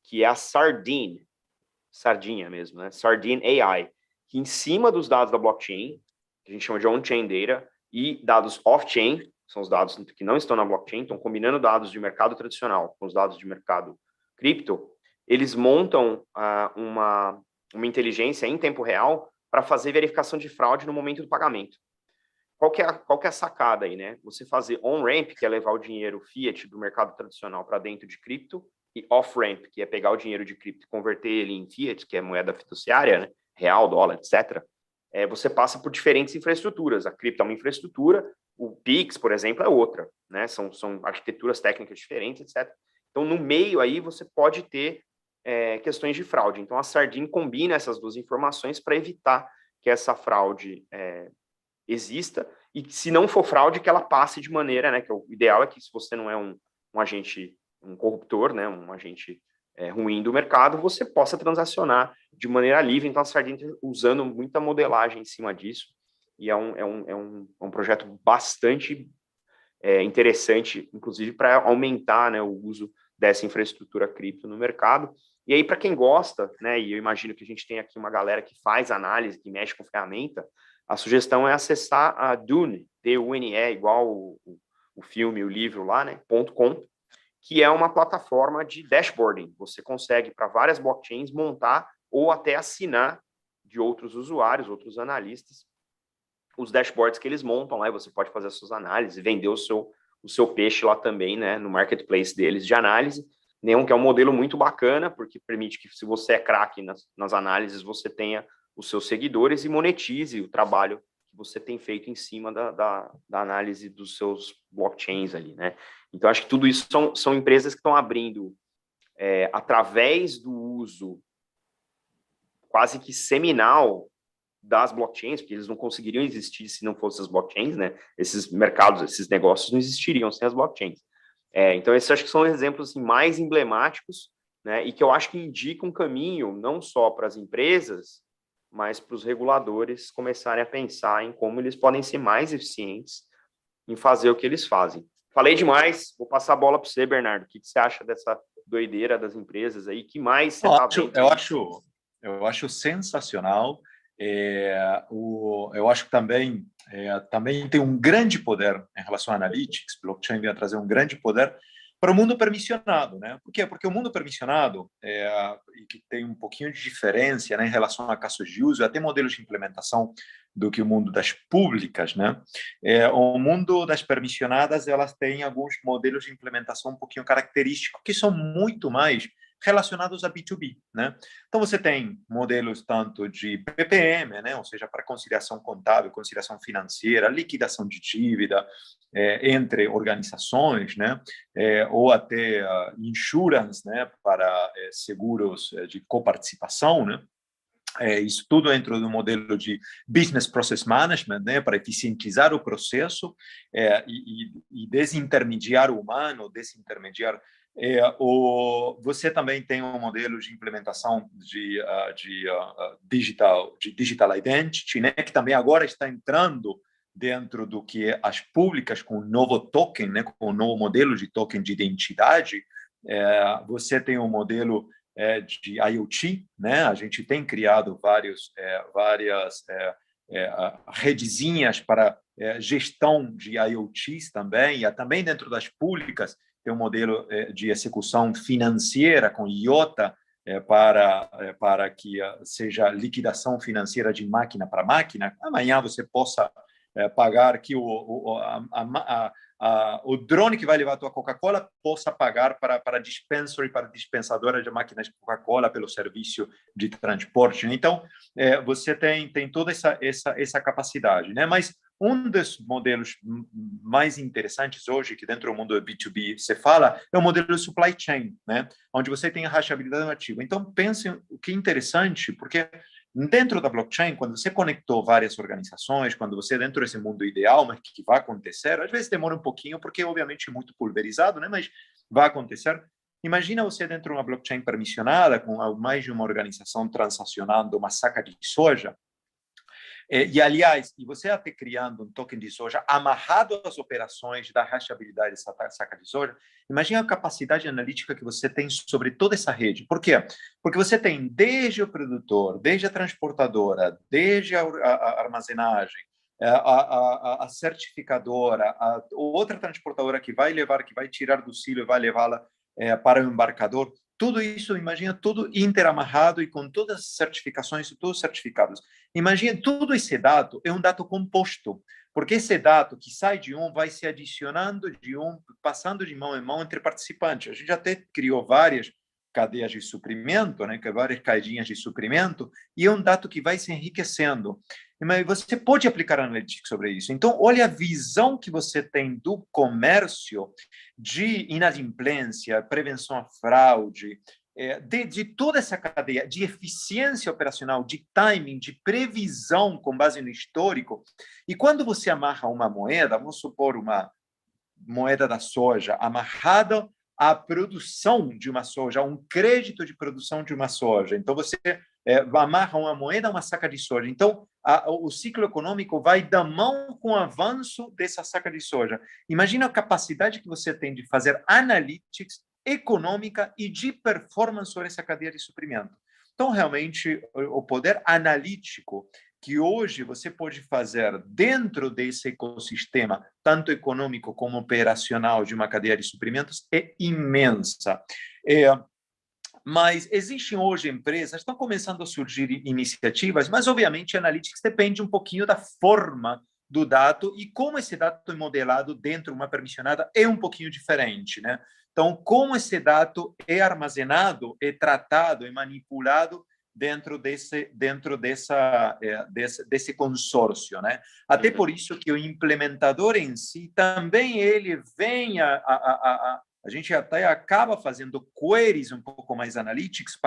que é a Sardine, Sardinha mesmo, né? Sardine AI, que em cima dos dados da blockchain, que a gente chama de on-chain data, e dados off-chain, são os dados que não estão na blockchain, estão combinando dados de mercado tradicional com os dados de mercado cripto, eles montam uma inteligência em tempo real para fazer verificação de fraude no momento do pagamento. Qual que é a sacada aí, né? Você fazer on-ramp, que é levar o dinheiro fiat do mercado tradicional para dentro de cripto, e off-ramp, que é pegar o dinheiro de cripto e converter ele em fiat, que é moeda fiduciária, né? Real, dólar, etc. Você passa por diferentes infraestruturas. A cripto é uma infraestrutura, o Pix, por exemplo, é outra, né? São arquiteturas técnicas diferentes, etc. Então, no meio aí, você pode ter questões de fraude. Então, a Sardine combina essas duas informações para evitar que essa fraude exista, e se não for fraude, que ela passe de maneira, né, que o ideal é que se você não é um agente, um corruptor, né, um agente ruim do mercado, você possa transacionar de maneira livre. Então a Sardine está usando muita modelagem em cima disso, e é um projeto bastante interessante, inclusive para aumentar, né, o uso dessa infraestrutura cripto no mercado. E aí, para quem gosta, né, e eu imagino que a gente tem aqui uma galera que faz análise, que mexe com ferramenta, a sugestão é acessar a Dune, D-U-N-E, igual o filme, o livro lá, né, .com, que é uma plataforma de dashboarding. Você consegue, para várias blockchains, montar ou até assinar de outros usuários, outros analistas, os dashboards que eles montam lá, e você pode fazer as suas análises, vender o seu peixe lá também, né, no marketplace deles de análise. Neon, que é um modelo muito bacana, porque permite que, se você é craque nas análises, você tenha os seus seguidores e monetize o trabalho que você tem feito em cima da análise dos seus blockchains ali, né? Então, acho que tudo isso são empresas que estão abrindo, através do uso quase que seminal das blockchains, porque eles não conseguiriam existir se não fossem as blockchains, né? Esses mercados, esses negócios não existiriam sem as blockchains. Então, esses acho que são exemplos assim, mais emblemáticos, né? E que eu acho que indicam um caminho não só para as empresas, mas para os reguladores começarem a pensar em como eles podem ser mais eficientes em fazer o que eles fazem. Falei demais, vou passar a bola para você, Bernardo. O que você acha dessa doideira das empresas aí? Que mais você está vendo? Eu acho sensacional. Eu acho que também tem um grande poder em relação a analytics. Blockchain vem a trazer um grande poder para o mundo permissionado, né? Por quê? Porque o mundo permissionado, e que tem um pouquinho de diferença, né, em relação a casos de uso, até modelos de implementação do que o mundo das públicas, né? O mundo das permissionadas, elas têm alguns modelos de implementação um pouquinho característicos que são muito mais relacionados a B2B, né? Então, você tem modelos tanto de PPM, né? Ou seja, para conciliação contábil, conciliação financeira, liquidação de dívida entre organizações, né? Ou até insurance, né? Para seguros de coparticipação, né? Isso tudo dentro do modelo de Business Process Management, né, para eficientizar o processo e desintermediar o humano, você também tem um modelo de implementação de digital identity, né, que também agora está entrando dentro do que as públicas com o novo token, né, com o novo modelo de token de identidade. Você tem um modelo de IoT, né? A gente tem criado várias redezinhas para gestão de IoTs também, e também dentro das públicas tem um modelo de execução financeira com IOTA para que seja liquidação financeira de máquina para máquina. Amanhã você possa pagar que o drone que vai levar a tua Coca-Cola possa pagar para dispensary, para dispensadora de máquinas de Coca-Cola pelo serviço de transporte. Então, você tem toda essa capacidade, né? Mas um dos modelos mais interessantes hoje, que dentro do mundo B2B se fala, é o modelo de supply chain, né? Onde você tem a rastreabilidade ativa. Então, pensem o que é interessante, porque dentro da blockchain, quando você conectou várias organizações, quando você dentro desse mundo ideal, mas que vai acontecer, às vezes demora um pouquinho, porque obviamente é muito pulverizado, né? Mas vai acontecer. Imagina você dentro de uma blockchain permissionada, com mais de uma organização transacionando uma saca de soja, e, aliás, você até criando um token de soja amarrado às operações da rastreabilidade dessa saca de soja, imagina a capacidade analítica que você tem sobre toda essa rede. Por quê? Porque você tem desde o produtor, desde a transportadora, desde a armazenagem, a certificadora, a outra transportadora que vai tirar do silo e vai levá-la para o embarcador. Tudo isso, imagina, tudo interamarrado e com todas as certificações e todos os certificados. Imagina, todo esse dado é um dado composto, porque esse dado que sai de um vai se adicionando passando de mão em mão entre participantes. A gente até criou várias cadeias de suprimento, né, várias caidinhas de suprimento, e é um dado que vai se enriquecendo. Mas você pode aplicar analytics sobre isso. Então, olha a visão que você tem do comércio de inadimplência, prevenção à fraude, de toda essa cadeia de eficiência operacional, de timing, de previsão com base no histórico. E quando você amarra uma moeda, vamos supor uma moeda da soja amarrada à produção de uma soja, um crédito de produção de uma soja. Então, você amarra uma moeda a uma saca de soja. Então, o ciclo econômico vai da mão com o avanço dessa saca de soja. Imagina a capacidade que você tem de fazer analytics econômica e de performance sobre essa cadeia de suprimento. Então, realmente, o poder analítico que hoje você pode fazer dentro desse ecossistema, tanto econômico como operacional de uma cadeia de suprimentos, é imensa. Mas existem hoje empresas, estão começando a surgir iniciativas, mas, obviamente, a Analytics depende um pouquinho da forma do dado e como esse dado é modelado dentro de uma permissionada é um pouquinho diferente, né? Então, como esse dado é armazenado, é tratado, é manipulado dentro desse consórcio, né? Até por isso que o implementador em si também ele vem a gente até acaba fazendo queries um pouco mais analíticas,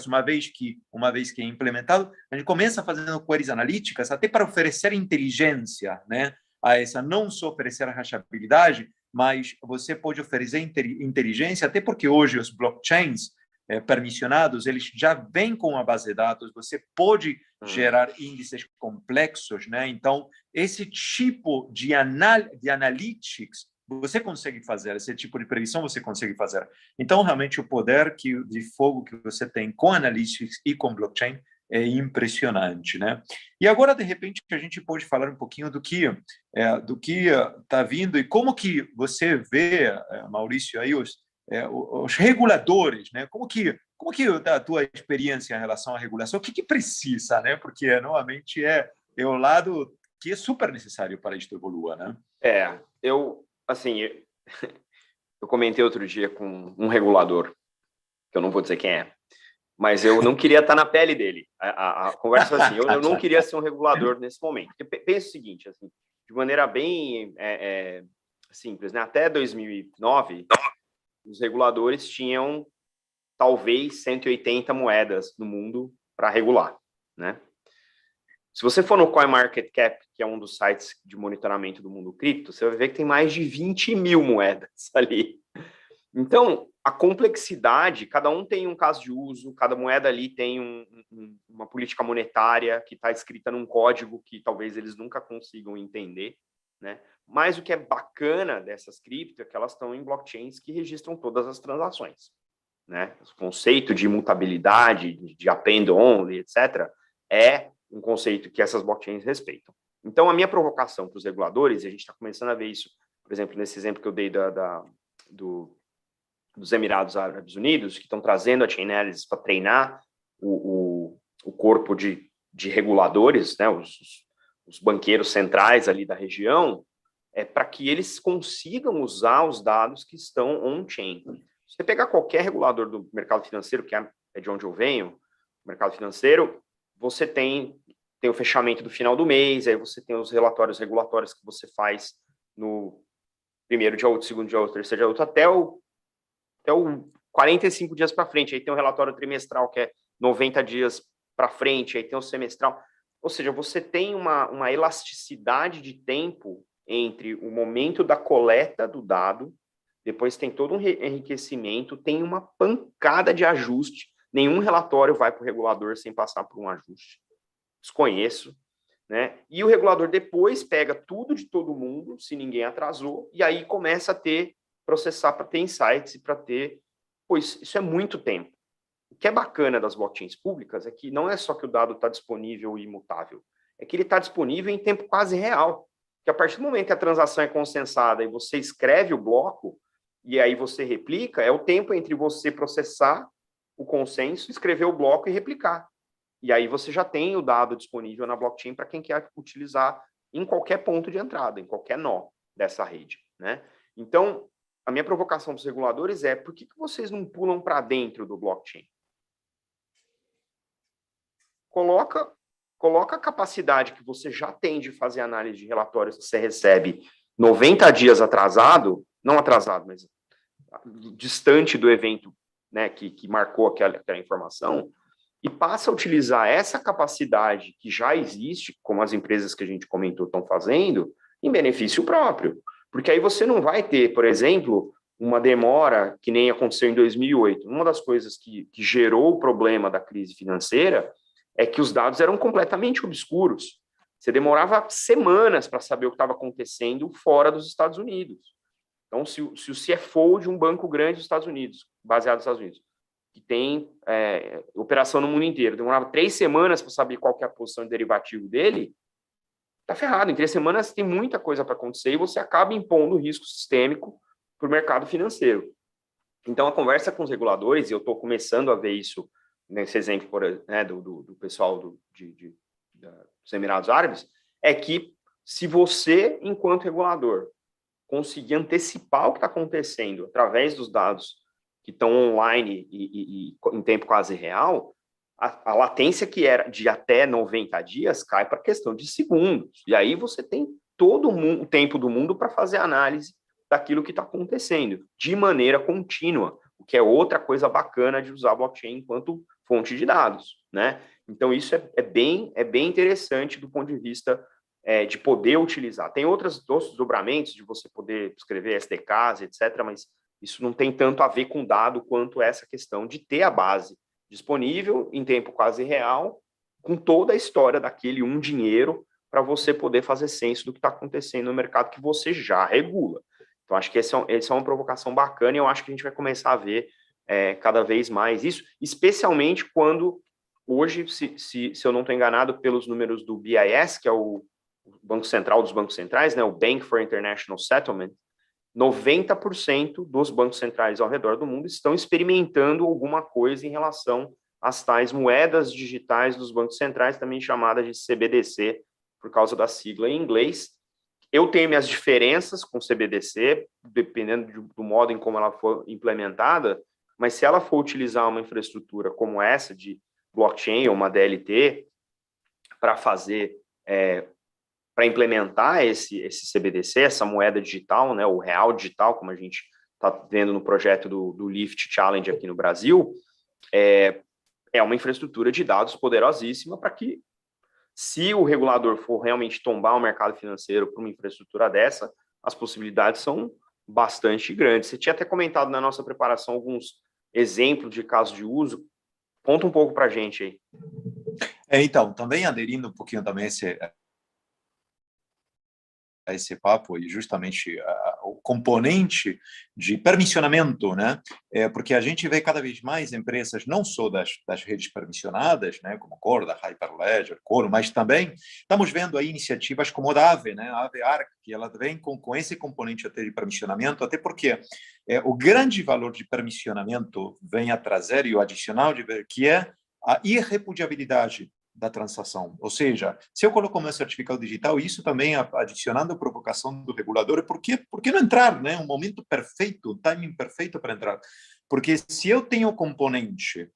uma vez que é implementado, a gente começa fazendo queries analíticas até para oferecer inteligência, né? A essa, não só oferecer a hashabilidade, mas você pode oferecer inteligência, até porque hoje os blockchains permissionados, eles já vêm com a base de dados, você pode gerar índices complexos, né? Então, esse tipo de analytics você consegue fazer, esse tipo de previsão você consegue fazer. Então, realmente, o poder de fogo que você tem com analytics e com blockchain é impressionante, né? E agora, de repente, a gente pode falar um pouquinho do que está vindo e como que você vê, Maurício, aí os reguladores, né? Como que a tua experiência em relação à regulação? O que precisa, né? Porque, novamente, é o lado que é super necessário para isto evoluir, né? Assim, eu comentei outro dia com um regulador, que eu não vou dizer quem é, mas eu não queria estar na pele dele. A conversa foi assim, eu não queria ser um regulador nesse momento. Porque pensa o seguinte, assim, de maneira bem simples, né? Até 2009, os reguladores tinham talvez 180 moedas no mundo para regular, né? Se você for no CoinMarketCap, que é um dos sites de monitoramento do mundo cripto, você vai ver que tem mais de 20 mil moedas ali. Então, a complexidade, cada um tem um caso de uso, cada moeda ali tem uma política monetária que está escrita num código que talvez eles nunca consigam entender, né? Mas o que é bacana dessas criptos é que elas estão em blockchains que registram todas as transações, né? O conceito de imutabilidade, de append only, etc., é um conceito que essas blockchains respeitam. Então, a minha provocação para os reguladores, e a gente está começando a ver isso, por exemplo, nesse exemplo que eu dei dos Emirados Árabes Unidos, que estão trazendo a Chainalysis para treinar o corpo de reguladores, né, os banqueiros centrais ali da região, para que eles consigam usar os dados que estão on-chain. Se você pegar qualquer regulador do mercado financeiro, que é de onde eu venho, mercado financeiro, você tem o fechamento do final do mês, aí você tem os relatórios regulatórios que você faz no primeiro dia útil, segundo dia útil, terceiro dia útil, até o 45 dias para frente. Aí tem o relatório trimestral, que é 90 dias para frente, aí tem o semestral. Ou seja, você tem uma elasticidade de tempo entre o momento da coleta do dado, depois tem todo um enriquecimento, tem uma pancada de ajuste. Nenhum relatório vai para o regulador sem passar por um ajuste. Desconheço, né? E o regulador depois pega tudo de todo mundo, se ninguém atrasou, e aí começa a processar para ter insights e para ter... Pois isso é muito tempo. O que é bacana das blockchains públicas é que não é só que o dado está disponível e imutável, é que ele está disponível em tempo quase real. Que a partir do momento que a transação é consensada e você escreve o bloco, e aí você replica, é o tempo entre você processar o consenso, escrever o bloco e replicar. E aí você já tem o dado disponível na blockchain para quem quer utilizar em qualquer ponto de entrada, em qualquer nó dessa rede, né? Então, a minha provocação para os reguladores é: por que vocês não pulam para dentro do blockchain? Coloca a capacidade que você já tem de fazer análise de relatórios que você recebe 90 dias atrasado, não atrasado, mas distante do evento, né, que marcou aquela informação, e passa a utilizar essa capacidade que já existe, como as empresas que a gente comentou estão fazendo, em benefício próprio. Porque aí você não vai ter, por exemplo, uma demora que nem aconteceu em 2008. Uma das coisas que gerou o problema da crise financeira é que os dados eram completamente obscuros. Você demorava semanas para saber o que estava acontecendo fora dos Estados Unidos. Então, se o CFO de um banco grande dos Estados Unidos, baseado nos Estados Unidos, que tem operação no mundo inteiro, demorava 3 semanas para saber qual que é a posição de derivativo dele, tá ferrado. Em 3 semanas tem muita coisa para acontecer e você acaba impondo risco sistêmico para o mercado financeiro. Então, a conversa com os reguladores, e eu estou começando a ver isso nesse exemplo do pessoal dos Emirados Árabes, é que se você, enquanto regulador, conseguir antecipar o que está acontecendo através dos dados que estão online e em tempo quase real, a latência que era de até 90 dias cai para questão de segundos. E aí você tem todo o tempo do mundo para fazer análise daquilo que está acontecendo, de maneira contínua, o que é outra coisa bacana de usar a blockchain enquanto fonte de dados, né? Então, isso é bem interessante do ponto de vista de poder utilizar. Tem outros desdobramentos de você poder escrever SDKs, etc., mas isso não tem tanto a ver com dado quanto essa questão de ter a base disponível em tempo quase real, com toda a história daquele dinheiro, para você poder fazer senso do que está acontecendo no mercado que você já regula. Então, acho que essa é uma provocação bacana e eu acho que a gente vai começar a ver cada vez mais isso, especialmente quando, hoje, se eu não estou enganado, pelos números do BIS, que é o Banco Central dos Bancos Centrais, né, o Bank for International Settlement, 90% dos bancos centrais ao redor do mundo estão experimentando alguma coisa em relação às tais moedas digitais dos bancos centrais, também chamadas de CBDC, por causa da sigla em inglês. Eu tenho minhas diferenças com CBDC, dependendo do modo em como ela for implementada, mas se ela for utilizar uma infraestrutura como essa, de blockchain ou uma DLT, para fazer, para implementar esse CBDC, essa moeda digital, né, o real digital, como a gente está vendo no projeto do Lift Challenge aqui no Brasil, é uma infraestrutura de dados poderosíssima para que, se o regulador for realmente tombar o mercado financeiro para uma infraestrutura dessa, as possibilidades são bastante grandes. Você tinha até comentado na nossa preparação alguns exemplos de casos de uso. Conta um pouco para a gente aí. Então, também aderindo um pouquinho também a esse papo e justamente o componente de permissionamento, né? Porque a gente vê cada vez mais empresas, não só das redes permissionadas, né? Como Corda, Hyperledger, Coro, mas também estamos vendo aí iniciativas como a da Aave, né? A Aave Arc, que ela vem com esse componente até de permissionamento, até porque o grande valor de permissionamento vem a trazer, e o adicional, que é a irrepudiabilidade da transação. Ou seja, se eu coloco meu certificado digital, isso também adicionando a provocação do regulador, por que não entrar, né? Um momento perfeito, um timing perfeito para entrar. Porque se eu tenho o componente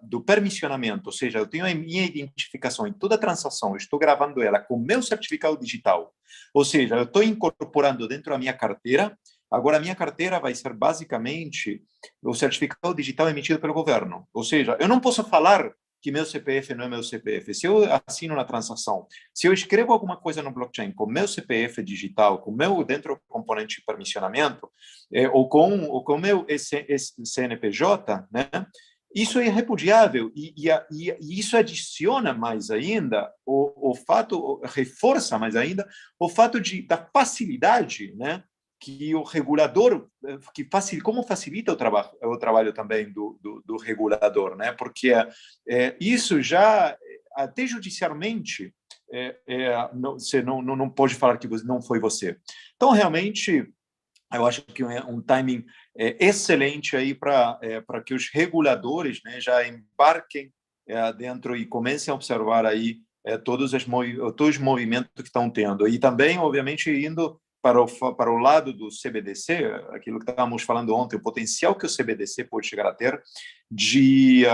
do permissionamento, ou seja, eu tenho a minha identificação em toda a transação, eu estou gravando ela com meu certificado digital, ou seja, eu estou incorporando dentro da minha carteira. Agora, a minha carteira vai ser basicamente o certificado digital emitido pelo governo. Ou seja, eu não posso falar que meu CPF não é meu CPF. Se eu assino na transação, se eu escrevo alguma coisa no blockchain com meu CPF digital, com meu dentro do componente de permissionamento, ou com meu CNPJ, né? Isso é irrepudiável e isso adiciona mais ainda o fato, reforça mais ainda o fato da facilidade, né? Que o regulador, como facilita o trabalho também do regulador, né? Porque isso já, até judicialmente, você não pode falar que não foi você. Então, realmente, eu acho que é um timing excelente aí para que os reguladores, né, já embarquem dentro e comecem a observar aí todos os movimentos que estão tendo. E também, obviamente, indo para o lado do CBDC, aquilo que estávamos falando ontem, o potencial que o CBDC pode chegar a ter de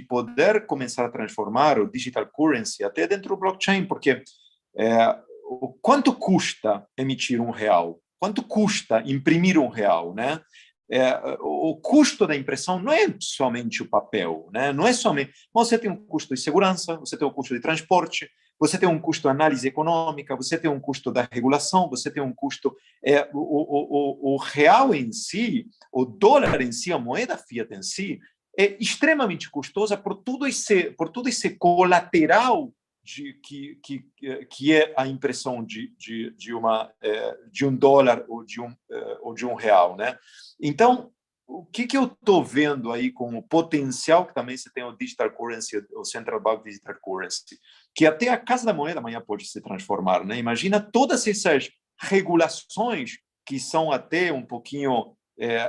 poder começar a transformar o digital currency até dentro do blockchain, porque quanto custa emitir R$1? Quanto custa imprimir R$1, né? O custo da impressão não é somente o papel, né? Não é somente. Você tem um custo de segurança, você tem um custo de transporte, você tem um custo de análise econômica, você tem um custo da regulação, você tem um custo. O real em si, o dólar em si, a moeda fiat em si, é extremamente custosa por todo esse colateral que é a impressão de um dólar ou de um real, né? Então, o que eu estou vendo aí com o potencial que também você tem o digital currency, o central bank digital currency, que até a Casa da Moeda amanhã pode se transformar, né? Imagina todas essas regulações que são até um pouquinho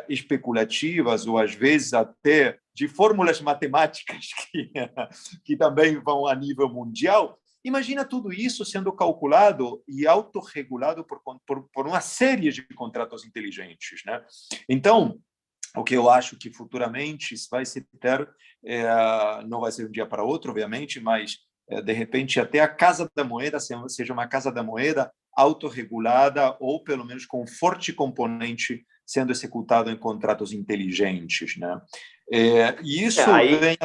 especulativas ou às vezes até de fórmulas matemáticas que também vão a nível mundial. Imagina tudo isso sendo calculado e autorregulado por uma série de contratos inteligentes, né? Então, o que eu acho que futuramente vai se ter, não vai ser de um dia para outro, obviamente, mas de repente até a Casa da Moeda seja uma Casa da Moeda autorregulada ou pelo menos com um forte componente sendo executado em contratos inteligentes, né? E isso aí, vem...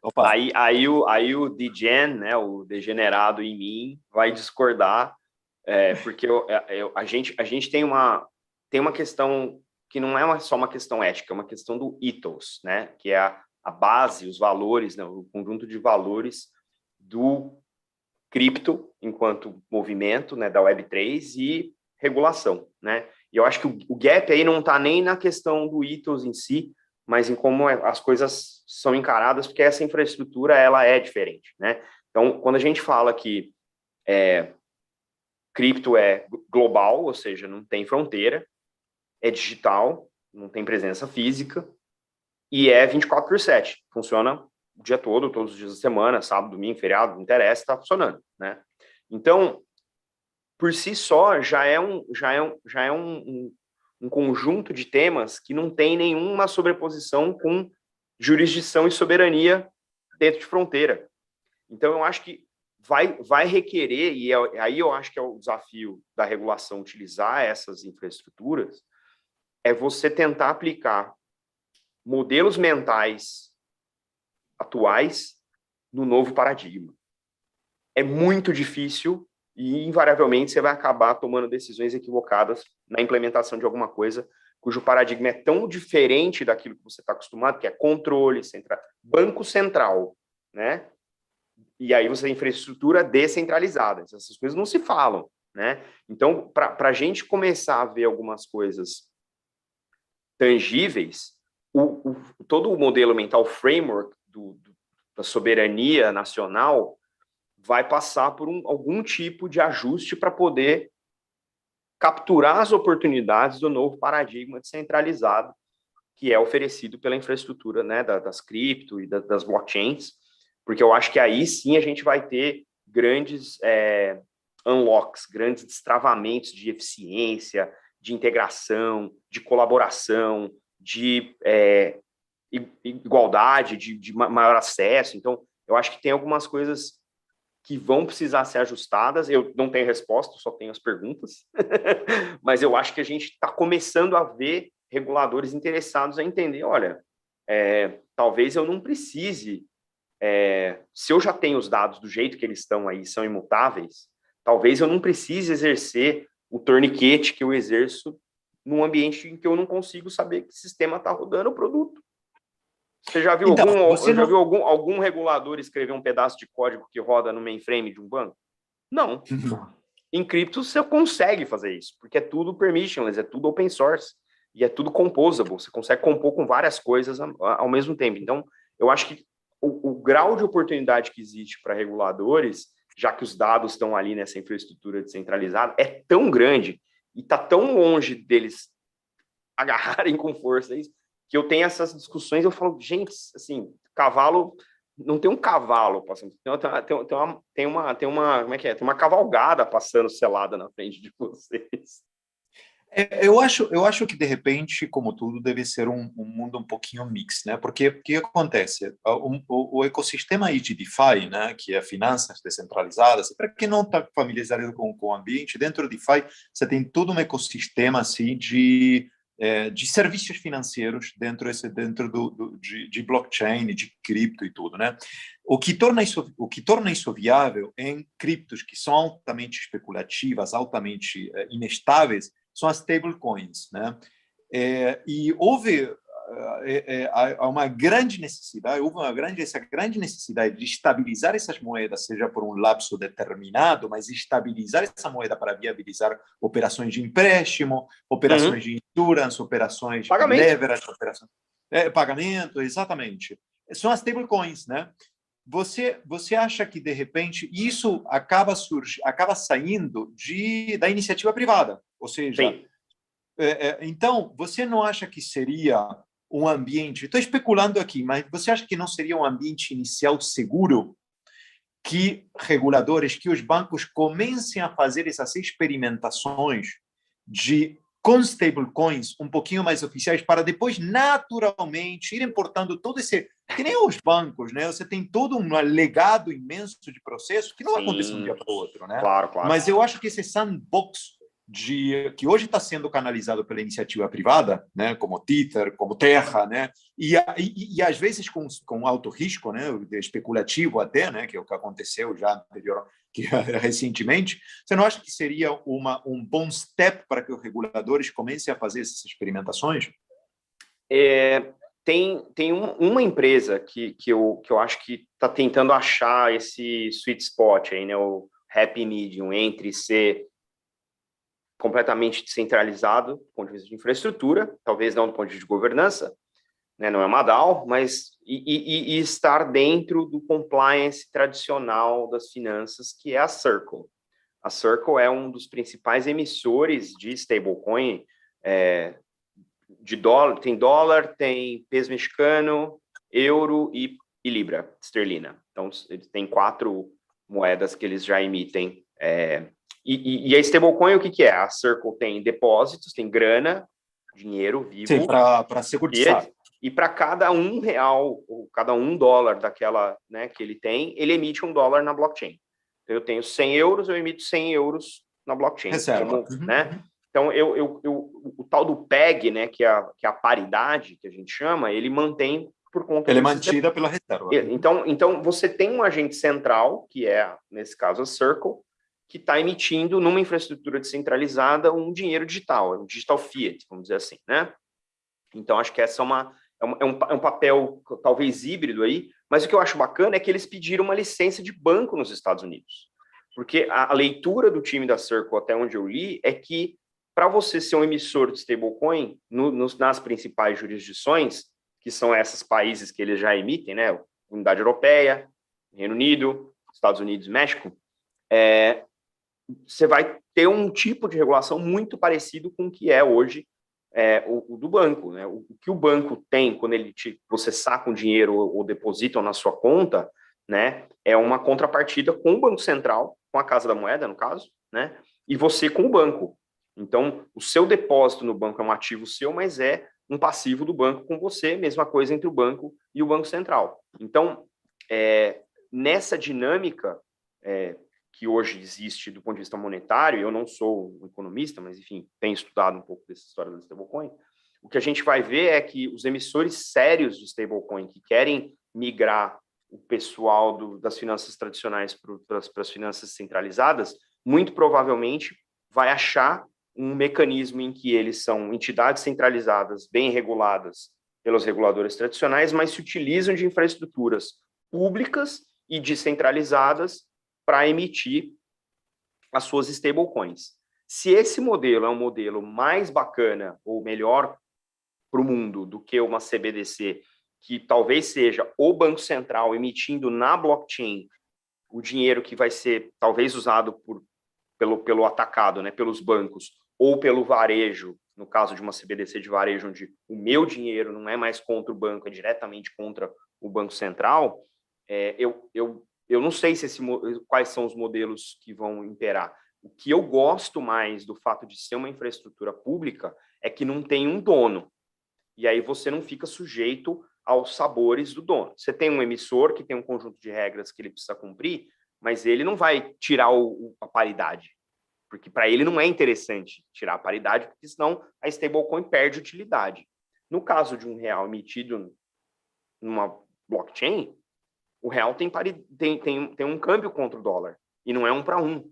Opa. aí o degen, né, o degenerado em mim, vai discordar, porque a gente tem uma questão que não é só uma questão ética, é uma questão do ethos, né, que é a base, os valores, né, o conjunto de valores do cripto enquanto movimento, né, da Web3 e regulação, né? E eu acho que o gap aí não está nem na questão do ethos em si, mas em como as coisas são encaradas, porque essa infraestrutura ela é diferente, né? Então, quando a gente fala que cripto é global, ou seja, não tem fronteira, é digital, não tem presença física, e é 24/7, funciona o dia todo, todos os dias da semana, sábado, domingo, feriado, não interessa, está funcionando, né? Então, por si só, já é um conjunto de temas que não tem nenhuma sobreposição com jurisdição e soberania dentro de fronteira. Então, eu acho que vai requerer, e aí eu acho que é o desafio da regulação utilizar essas infraestruturas, é você tentar aplicar modelos mentais atuais no novo paradigma. É muito difícil e, invariavelmente, você vai acabar tomando decisões equivocadas na implementação de alguma coisa cujo paradigma é tão diferente daquilo que você está acostumado, que é controle central, banco central, né? E aí você tem infraestrutura descentralizada. Essas coisas não se falam, né? Então, para a gente começar a ver algumas coisas tangíveis, todo o modelo mental framework da soberania nacional vai passar por algum tipo de ajuste para poder capturar as oportunidades do novo paradigma descentralizado que é oferecido pela infraestrutura, né, das cripto e das blockchains, porque eu acho que aí sim a gente vai ter grandes unlocks, grandes destravamentos de eficiência, de integração, de colaboração, de igualdade, de maior acesso. Então, eu acho que tem algumas coisas que vão precisar ser ajustadas. Eu não tenho resposta, só tenho as perguntas. Mas eu acho que a gente está começando a ver reguladores interessados a entender, olha, talvez eu não precise, se eu já tenho os dados do jeito que eles estão aí, são imutáveis, talvez eu não precise exercer o torniquete que eu exerço num ambiente em que eu não consigo saber que sistema está rodando o produto. Você já viu, viu algum regulador escrever um pedaço de código que roda no mainframe de um banco? Não. Em cripto você consegue fazer isso, porque é tudo permissionless, é tudo open source e é tudo composable. Você consegue compor com várias coisas ao mesmo tempo. Então, eu acho que o grau de oportunidade que existe para reguladores, já que os dados estão ali nessa infraestrutura descentralizada, é tão grande e está tão longe deles agarrarem com força isso, que eu tenho essas discussões, eu falo, gente, assim, cavalo, não tem um cavalo passando, tem uma, como é que é? Tem uma cavalgada passando selada na frente de vocês. Eu acho que, de repente, como tudo, deve ser um mundo um pouquinho mix, né? Porque o que acontece? O ecossistema aí de DeFi, né, que é finanças descentralizadas, para quem não está familiarizado com o ambiente, dentro do DeFi você tem todo um ecossistema assim, de serviços financeiros dentro de blockchain, de cripto e tudo, né? O que torna isso viável em criptos que são altamente especulativas, altamente inestáveis, são as stablecoins, né? E houve há uma grande necessidade, essa grande necessidade de estabilizar essas moedas, seja por um lapso determinado, mas estabilizar essa moeda para viabilizar operações de empréstimo, operações de insurance, operações de leverage, pagamento, exatamente. São as stablecoins, né? Você acha que, de repente, isso acaba saindo da iniciativa privada? Ou seja, então, você não acha que seria um ambiente... Estou especulando aqui, mas você acha que não seria um ambiente inicial seguro que reguladores, que os bancos comecem a fazer essas experimentações com stablecoins um pouquinho mais oficiais para depois, naturalmente, ir importando todo esse... Que nem os bancos, né? Você tem todo um legado imenso de processo que não vai acontecer de um dia para o outro, né? Claro. Mas eu acho que esse sandbox que hoje está sendo canalizado pela iniciativa privada, né? Como Tether, como Terra, né? E às vezes com alto risco, né? Especulativo até, né? Que é o que aconteceu já recentemente. Você não acha que seria um bom step para que os reguladores comecem a fazer essas experimentações? Tem uma empresa que eu acho que está tentando achar esse sweet spot aí, né? O happy medium entre ser completamente descentralizado do ponto de vista de infraestrutura, talvez não do ponto de vista de governança, né? Não é uma DAO, mas e estar dentro do compliance tradicional das finanças, que é a Circle. A Circle é um dos principais emissores de stablecoin, de dólar, tem peso mexicano, euro e libra esterlina. Então, eles têm 4 moedas que eles já emitem. E a stablecoin, o que é? A Circle tem depósitos, tem grana, dinheiro vivo. Para segurar. E para cada R$1, ou cada $1 daquela, né, que ele tem, ele emite $1 na blockchain. Então, eu tenho 100 euros, eu emito 100 euros na blockchain. Reserva. Né? Então, o tal do PEG, né, que é a paridade, que a gente chama, ele mantém por conta... Ele é mantida pela reserva. Então, você tem um agente central, que é, nesse caso, a Circle, que está emitindo, numa infraestrutura descentralizada, um dinheiro digital, um digital fiat, vamos dizer assim, né? Então, acho que essa é um papel, talvez, híbrido aí, mas o que eu acho bacana é que eles pediram uma licença de banco nos Estados Unidos. Porque a leitura do time da Circle, até onde eu li, é que para você ser um emissor de stablecoin nas principais jurisdições, que são esses países que eles já emitem, né? Unidade Europeia, Reino Unido, Estados Unidos e México, você vai ter um tipo de regulação muito parecido com o que é hoje o do banco, né? O que o banco tem quando você saca um dinheiro ou depositam na sua conta, né? É uma contrapartida com o Banco Central, com a Casa da Moeda, no caso, né? E você com o banco. Então, o seu depósito no banco é um ativo seu, mas é um passivo do banco com você, mesma coisa entre o banco e o Banco Central. Então, nessa dinâmica que hoje existe do ponto de vista monetário, eu não sou um economista, mas, enfim, tenho estudado um pouco dessa história do stablecoin, o que a gente vai ver é que os emissores sérios de stablecoin que querem migrar o pessoal das finanças tradicionais para as finanças centralizadas, muito provavelmente vai achar um mecanismo em que eles são entidades centralizadas, bem reguladas pelos reguladores tradicionais, mas se utilizam de infraestruturas públicas e descentralizadas para emitir as suas stablecoins. Se esse modelo é um modelo mais bacana ou melhor para o mundo do que uma CBDC, que talvez seja o Banco Central emitindo na blockchain o dinheiro que vai ser talvez usado pelo atacado, né, pelos bancos, ou pelo varejo, no caso de uma CBDC de varejo, onde o meu dinheiro não é mais contra o banco, é diretamente contra o Banco Central, eu não sei quais são os modelos que vão imperar. O que eu gosto mais do fato de ser uma infraestrutura pública é que não tem um dono. E aí você não fica sujeito aos sabores do dono. Você tem um emissor que tem um conjunto de regras que ele precisa cumprir, mas ele não vai tirar a paridade. Porque para ele não é interessante tirar a paridade, porque senão a stablecoin perde utilidade. No caso de um real emitido numa blockchain, o real tem um câmbio contra o dólar, e não é 1 para 1,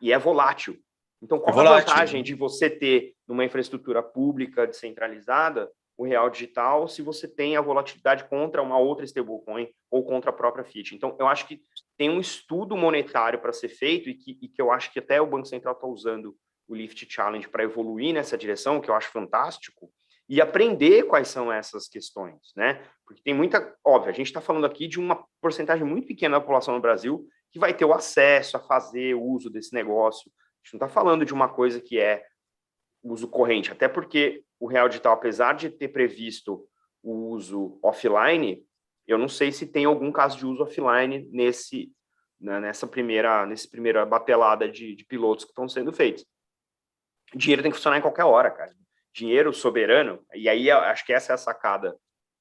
e é volátil. Então, qual a vantagem de você ter, numa infraestrutura pública descentralizada, o real digital se você tem a volatilidade contra uma outra stablecoin ou contra a própria fiat. Então, eu acho que tem um estudo monetário para ser feito e que eu acho que até o Banco Central está usando o Lift Challenge para evoluir nessa direção, que eu acho fantástico, e aprender quais são essas questões, né? Porque tem muita... Óbvio, a gente está falando aqui de uma porcentagem muito pequena da população no Brasil que vai ter o acesso a fazer o uso desse negócio. A gente não está falando de uma coisa que é uso corrente, até porque o real digital, apesar de ter previsto o uso offline, eu não sei se tem algum caso de uso offline nessa primeira batelada de pilotos que estão sendo feitos. Dinheiro tem que funcionar em qualquer hora, cara. Dinheiro soberano, e aí acho que essa é a sacada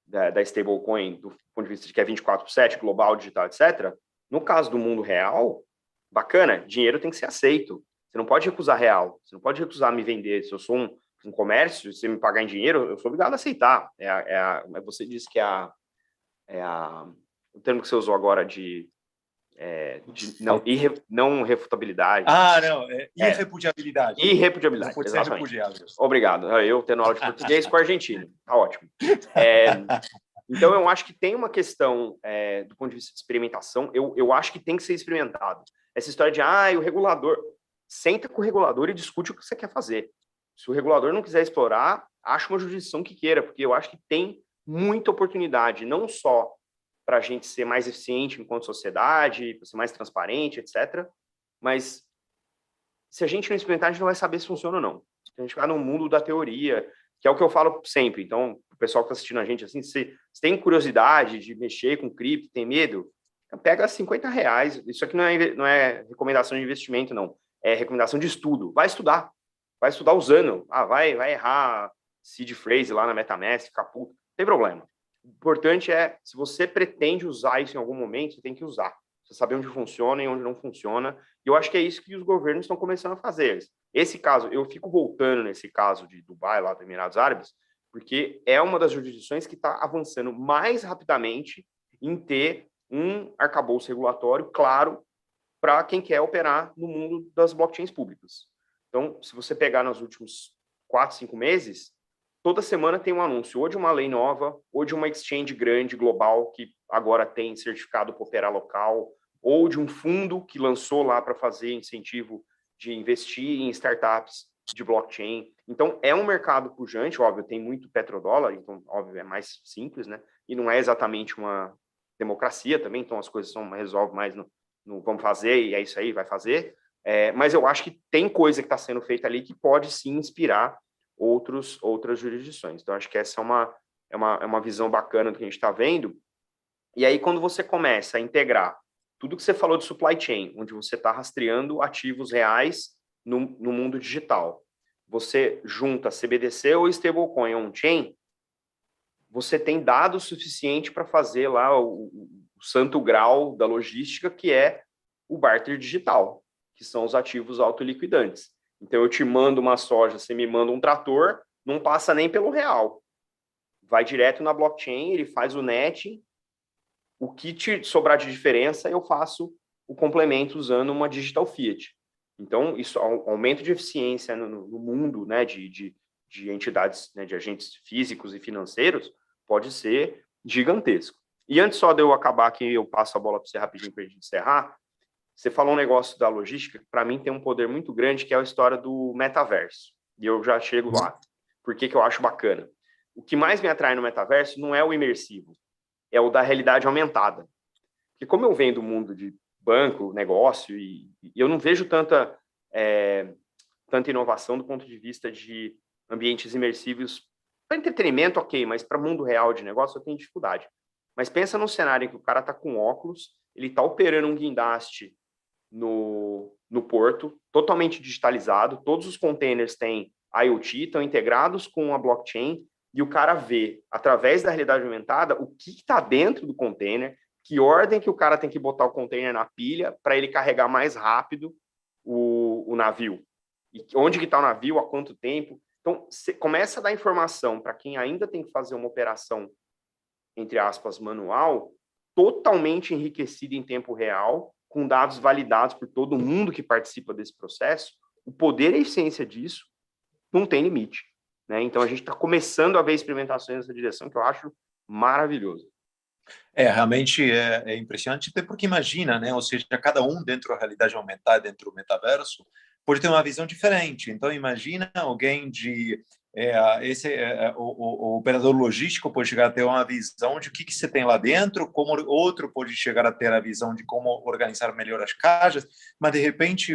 da stablecoin, do ponto de vista de que é 24/7, global, digital, etc. No caso do mundo real, bacana, dinheiro tem que ser aceito. Você não pode recusar real, você não pode recusar me vender. Se eu sou um comércio, se você me pagar em dinheiro, eu sou obrigado a aceitar. Você disse que o termo que você usou agora de não refutabilidade. Não, irrepudiabilidade. Irrepudiabilidade, não pode exatamente. Ser repudiável. Obrigado. Eu tendo aula de português com argentino. Tá ótimo. Então, eu acho que tem uma questão do ponto de vista de experimentação, eu acho que tem que ser experimentado. Essa história de, o regulador... Senta com o regulador e discute o que você quer fazer. Se o regulador não quiser explorar, acha uma jurisdição que queira, porque eu acho que tem muita oportunidade, não só para a gente ser mais eficiente enquanto sociedade, para ser mais transparente, etc. Mas se a gente não experimentar, a gente não vai saber se funciona ou não. A gente vai no mundo da teoria, que é o que eu falo sempre. Então, o pessoal que está assistindo a gente, assim, se tem curiosidade de mexer com cripto, tem medo, pega R$50. Isso aqui não é recomendação de investimento, não. É recomendação de estudo. Vai estudar usando. Vai errar seed phrase lá na MetaMask, ficar puto. Não tem problema. O importante é, se você pretende usar isso em algum momento, você tem que usar. Você saber onde funciona e onde não funciona. E eu acho que é isso que os governos estão começando a fazer. Esse caso, eu fico voltando nesse caso de Dubai, lá dos Emirados Árabes, porque é uma das jurisdições que está avançando mais rapidamente em ter um arcabouço regulatório claro para quem quer operar no mundo das blockchains públicas. Então, se você pegar nos últimos 4, 5 meses, toda semana tem um anúncio, ou de uma lei nova, ou de uma exchange grande, global, que agora tem certificado para operar local, ou de um fundo que lançou lá para fazer incentivo de investir em startups de blockchain. Então, é um mercado pujante, óbvio, tem muito petrodólar, então, óbvio, é mais simples, né? E não é exatamente uma democracia também, então as coisas resolvem mais no vamos fazer, e é isso aí, vai fazer. Mas eu acho que tem coisa que está sendo feita ali que pode sim inspirar outras jurisdições. Então, acho que essa é uma visão bacana do que a gente está vendo. E aí, quando você começa a integrar tudo que você falou de supply chain, onde você está rastreando ativos reais no mundo digital, você junta CBDC ou stablecoin on-chain, você tem dados suficiente para fazer lá o santo grau da logística, que é o barter digital, que são os ativos autoliquidantes. Então, eu te mando uma soja, você me manda um trator, não passa nem pelo real. Vai direto na blockchain, ele faz o netting, o que te sobrar de diferença, eu faço o complemento usando uma digital fiat. Então, isso aumento de eficiência no mundo, né, de entidades, né, de agentes físicos e financeiros, pode ser gigantesco. E antes só de eu acabar aqui, eu passo a bola para você rapidinho para a gente encerrar. Você falou um negócio da logística, que para mim tem um poder muito grande, que é a história do metaverso. E eu já chego lá. Por que eu acho bacana? O que mais me atrai no metaverso não é o imersivo, é o da realidade aumentada. Porque como eu venho do mundo de banco, negócio, e eu não vejo tanta inovação do ponto de vista de ambientes imersivos. Para entretenimento, ok, mas para mundo real de negócio eu tenho dificuldade. Mas pensa num cenário em que o cara está com óculos, ele está operando um guindaste no porto, totalmente digitalizado, todos os containers têm IoT, estão integrados com a blockchain, e o cara vê, através da realidade aumentada, o que está dentro do container, que ordem que o cara tem que botar o container na pilha para ele carregar mais rápido o navio. E onde que está o navio, há quanto tempo. Então, você começa a dar informação para quem ainda tem que fazer uma operação, entre aspas, manual, totalmente enriquecida em tempo real, com dados validados por todo mundo que participa desse processo. O poder e a eficiência disso não tem limite. né? Então, a gente está começando a ver experimentações nessa direção, que eu acho maravilhoso. Realmente é impressionante, até porque imagina, né? Ou seja, cada um dentro da realidade aumentada, dentro do metaverso, pode ter uma visão diferente. Então, imagina alguém de o operador logístico pode chegar a ter uma visão de o que você tem lá dentro, como outro pode chegar a ter a visão de como organizar melhor as caixas, mas de repente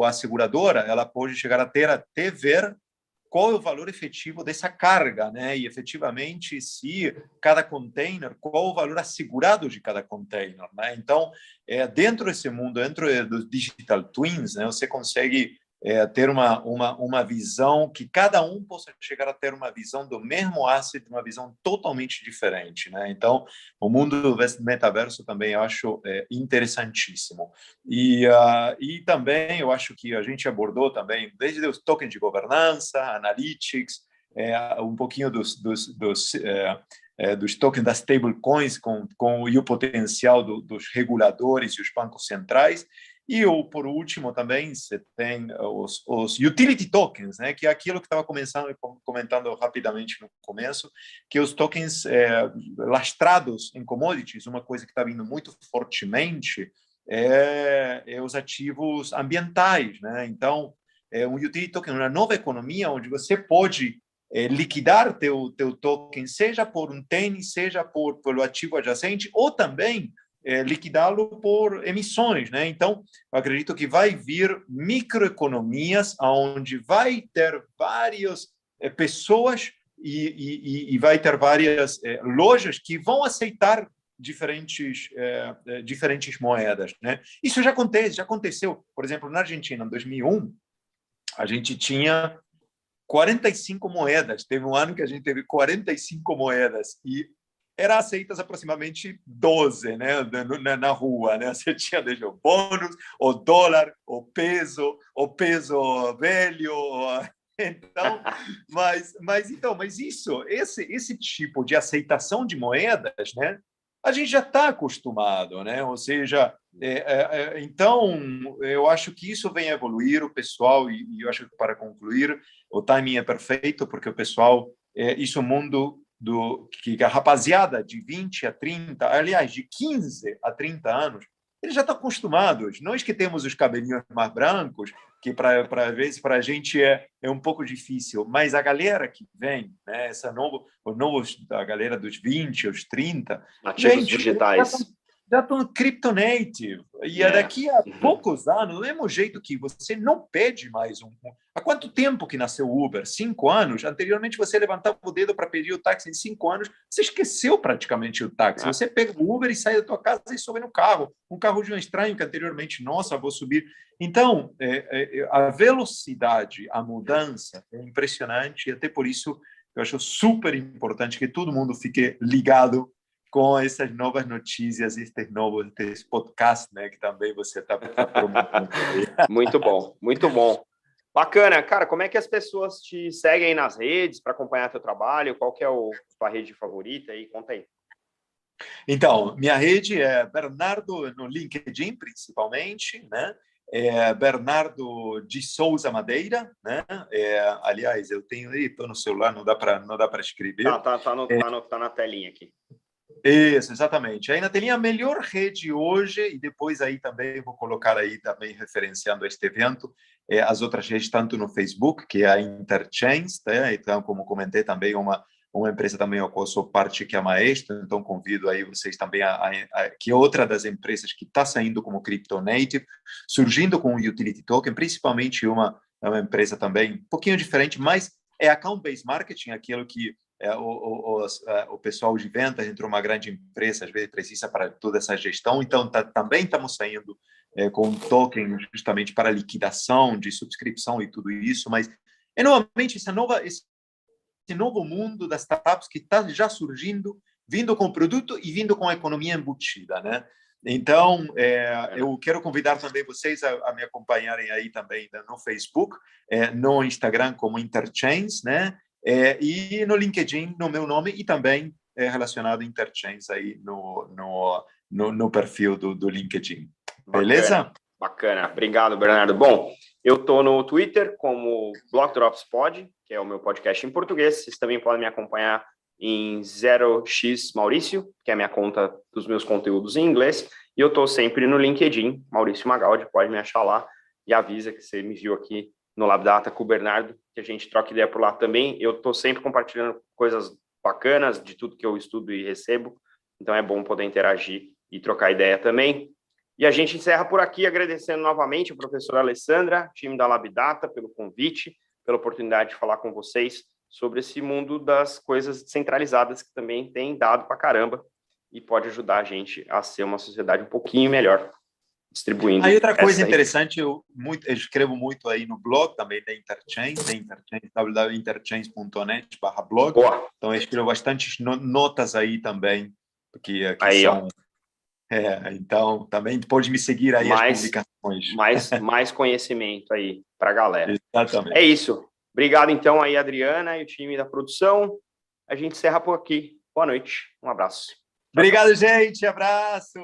a seguradora ela pode chegar a ter até ver qual é o valor efetivo dessa carga, né? E efetivamente, se cada container, qual o valor assegurado de cada container, né? Então, dentro desse mundo, dentro dos digital twins, né, você consegue ter uma visão que cada um possa chegar a ter uma visão do mesmo asset, uma visão totalmente diferente, né? Então, o mundo do metaverso também eu acho interessantíssimo. E também eu acho que a gente abordou também, desde os tokens de governança, analytics, um pouquinho dos tokens das stablecoins e o potencial dos reguladores e os bancos centrais. E, por último, também você tem os utility tokens, né, que é aquilo que estava comentando rapidamente no começo, que os tokens lastrados em commodities, uma coisa que está vindo muito fortemente, os ativos ambientais, né? Então, um utility token, uma nova economia onde você pode liquidar teu token, seja por um tênis, seja pelo ativo adjacente, ou também liquidá-lo por emissões, né? Então, eu acredito que vai vir microeconomias onde vai ter várias pessoas e vai ter várias lojas que vão aceitar diferentes moedas, né? Isso já aconteceu. Por exemplo, na Argentina, em 2001, a gente tinha 45 moedas. Teve um ano que a gente teve 45 moedas e eram aceitas aproximadamente 12, né, na rua, né? Você tinha desde o bônus, o dólar, o peso velho. Então, mas esse tipo de aceitação de moedas, né? A gente já está acostumado, né? Ou seja, então eu acho que isso vem evoluir o pessoal e eu acho que para concluir o timing é perfeito porque o pessoal isso é um mundo que a rapaziada de 20 a 30, aliás, de 15 a 30 anos, eles já estão acostumados. Nós que temos os cabelinhos mais brancos, que às vezes para a gente é um pouco difícil, mas a galera que vem, né, a galera dos 20, os 30, Ativos gente, digitais. já estão crypto native. E daqui a poucos anos, do mesmo jeito que você não pede mais Há quanto tempo que nasceu o Uber? 5 anos? Anteriormente, você levantava o dedo para pedir o táxi em 5 anos, você esqueceu praticamente o táxi. Você pega o Uber e sai da tua casa e sobe no carro. Um carro de um estranho que anteriormente, nossa, vou subir. Então, a velocidade, a mudança é impressionante e até por isso eu acho super importante que todo mundo fique ligado com essas novas notícias, esses podcasts, né, que também você está promovendo. Muito bom, muito bom. Bacana. Cara, como é que as pessoas te seguem aí nas redes para acompanhar teu trabalho? Qual que é a tua rede favorita aí? Conta aí. Então, minha rede é Bernardo, no LinkedIn, principalmente, né? Bernardo de Souza Madeira, né? Aliás, eu tenho aí, estou no celular, não dá para escrever. Tá na telinha aqui. Isso, exatamente. Aí na telinha, a melhor rede hoje, e depois aí também vou colocar aí também referenciando este evento, as outras redes, tanto no Facebook, que é a Interchains, né? Então, como comentei, também uma empresa também a qual sou parte, que é a Maestro, então convido aí vocês também que é outra das empresas que está saindo como Crypto Native, surgindo com o Utility Token, principalmente uma empresa também um pouquinho diferente, mas é Account-Based Marketing, aquilo que o pessoal de vendas dentro de uma grande empresa, às vezes precisa para toda essa gestão, então também estamos saindo com um token justamente para liquidação de subscrição e tudo isso, mas é novamente esse novo mundo das startups que está já surgindo, vindo com produto e vindo com a economia embutida, né? Então, eu quero convidar também vocês a me acompanharem aí também no Facebook, no Instagram como Interchains, né? E no LinkedIn, no meu nome, e também relacionado a Interchains aí no perfil do LinkedIn. Beleza? Bacana. Obrigado, Bernardo. Bom, Eu estou no Twitter como BlockDropsPod, que é o meu podcast em português. Vocês também podem me acompanhar em 0xMaurício, que é a minha conta dos meus conteúdos em inglês. E eu estou sempre no LinkedIn, Maurício Magaldi, pode me achar lá e avisa que você me viu aqui no LabData com o Bernardo, que a gente troca ideia por lá também. Eu estou sempre compartilhando coisas bacanas de tudo que eu estudo e recebo, então é bom poder interagir e trocar ideia também. E a gente encerra por aqui agradecendo novamente a professora Alessandra, time da LabData, pelo convite, pela oportunidade de falar com vocês sobre esse mundo das coisas descentralizadas que também tem dado pra caramba e pode ajudar a gente a ser uma sociedade um pouquinho melhor, distribuindo. Aí outra coisa interessante, eu escrevo muito aí no blog também da Interchain, www.interchains.net/blog. Então eu escrevo bastante notas aí também, porque aqui aí, são... então também pode me seguir aí as publicações. Mais conhecimento aí para a galera. Exatamente. É isso. Obrigado então aí, Adriana e o time da produção. A gente encerra por aqui. Boa noite. Um abraço. Obrigado, gente. Abraço.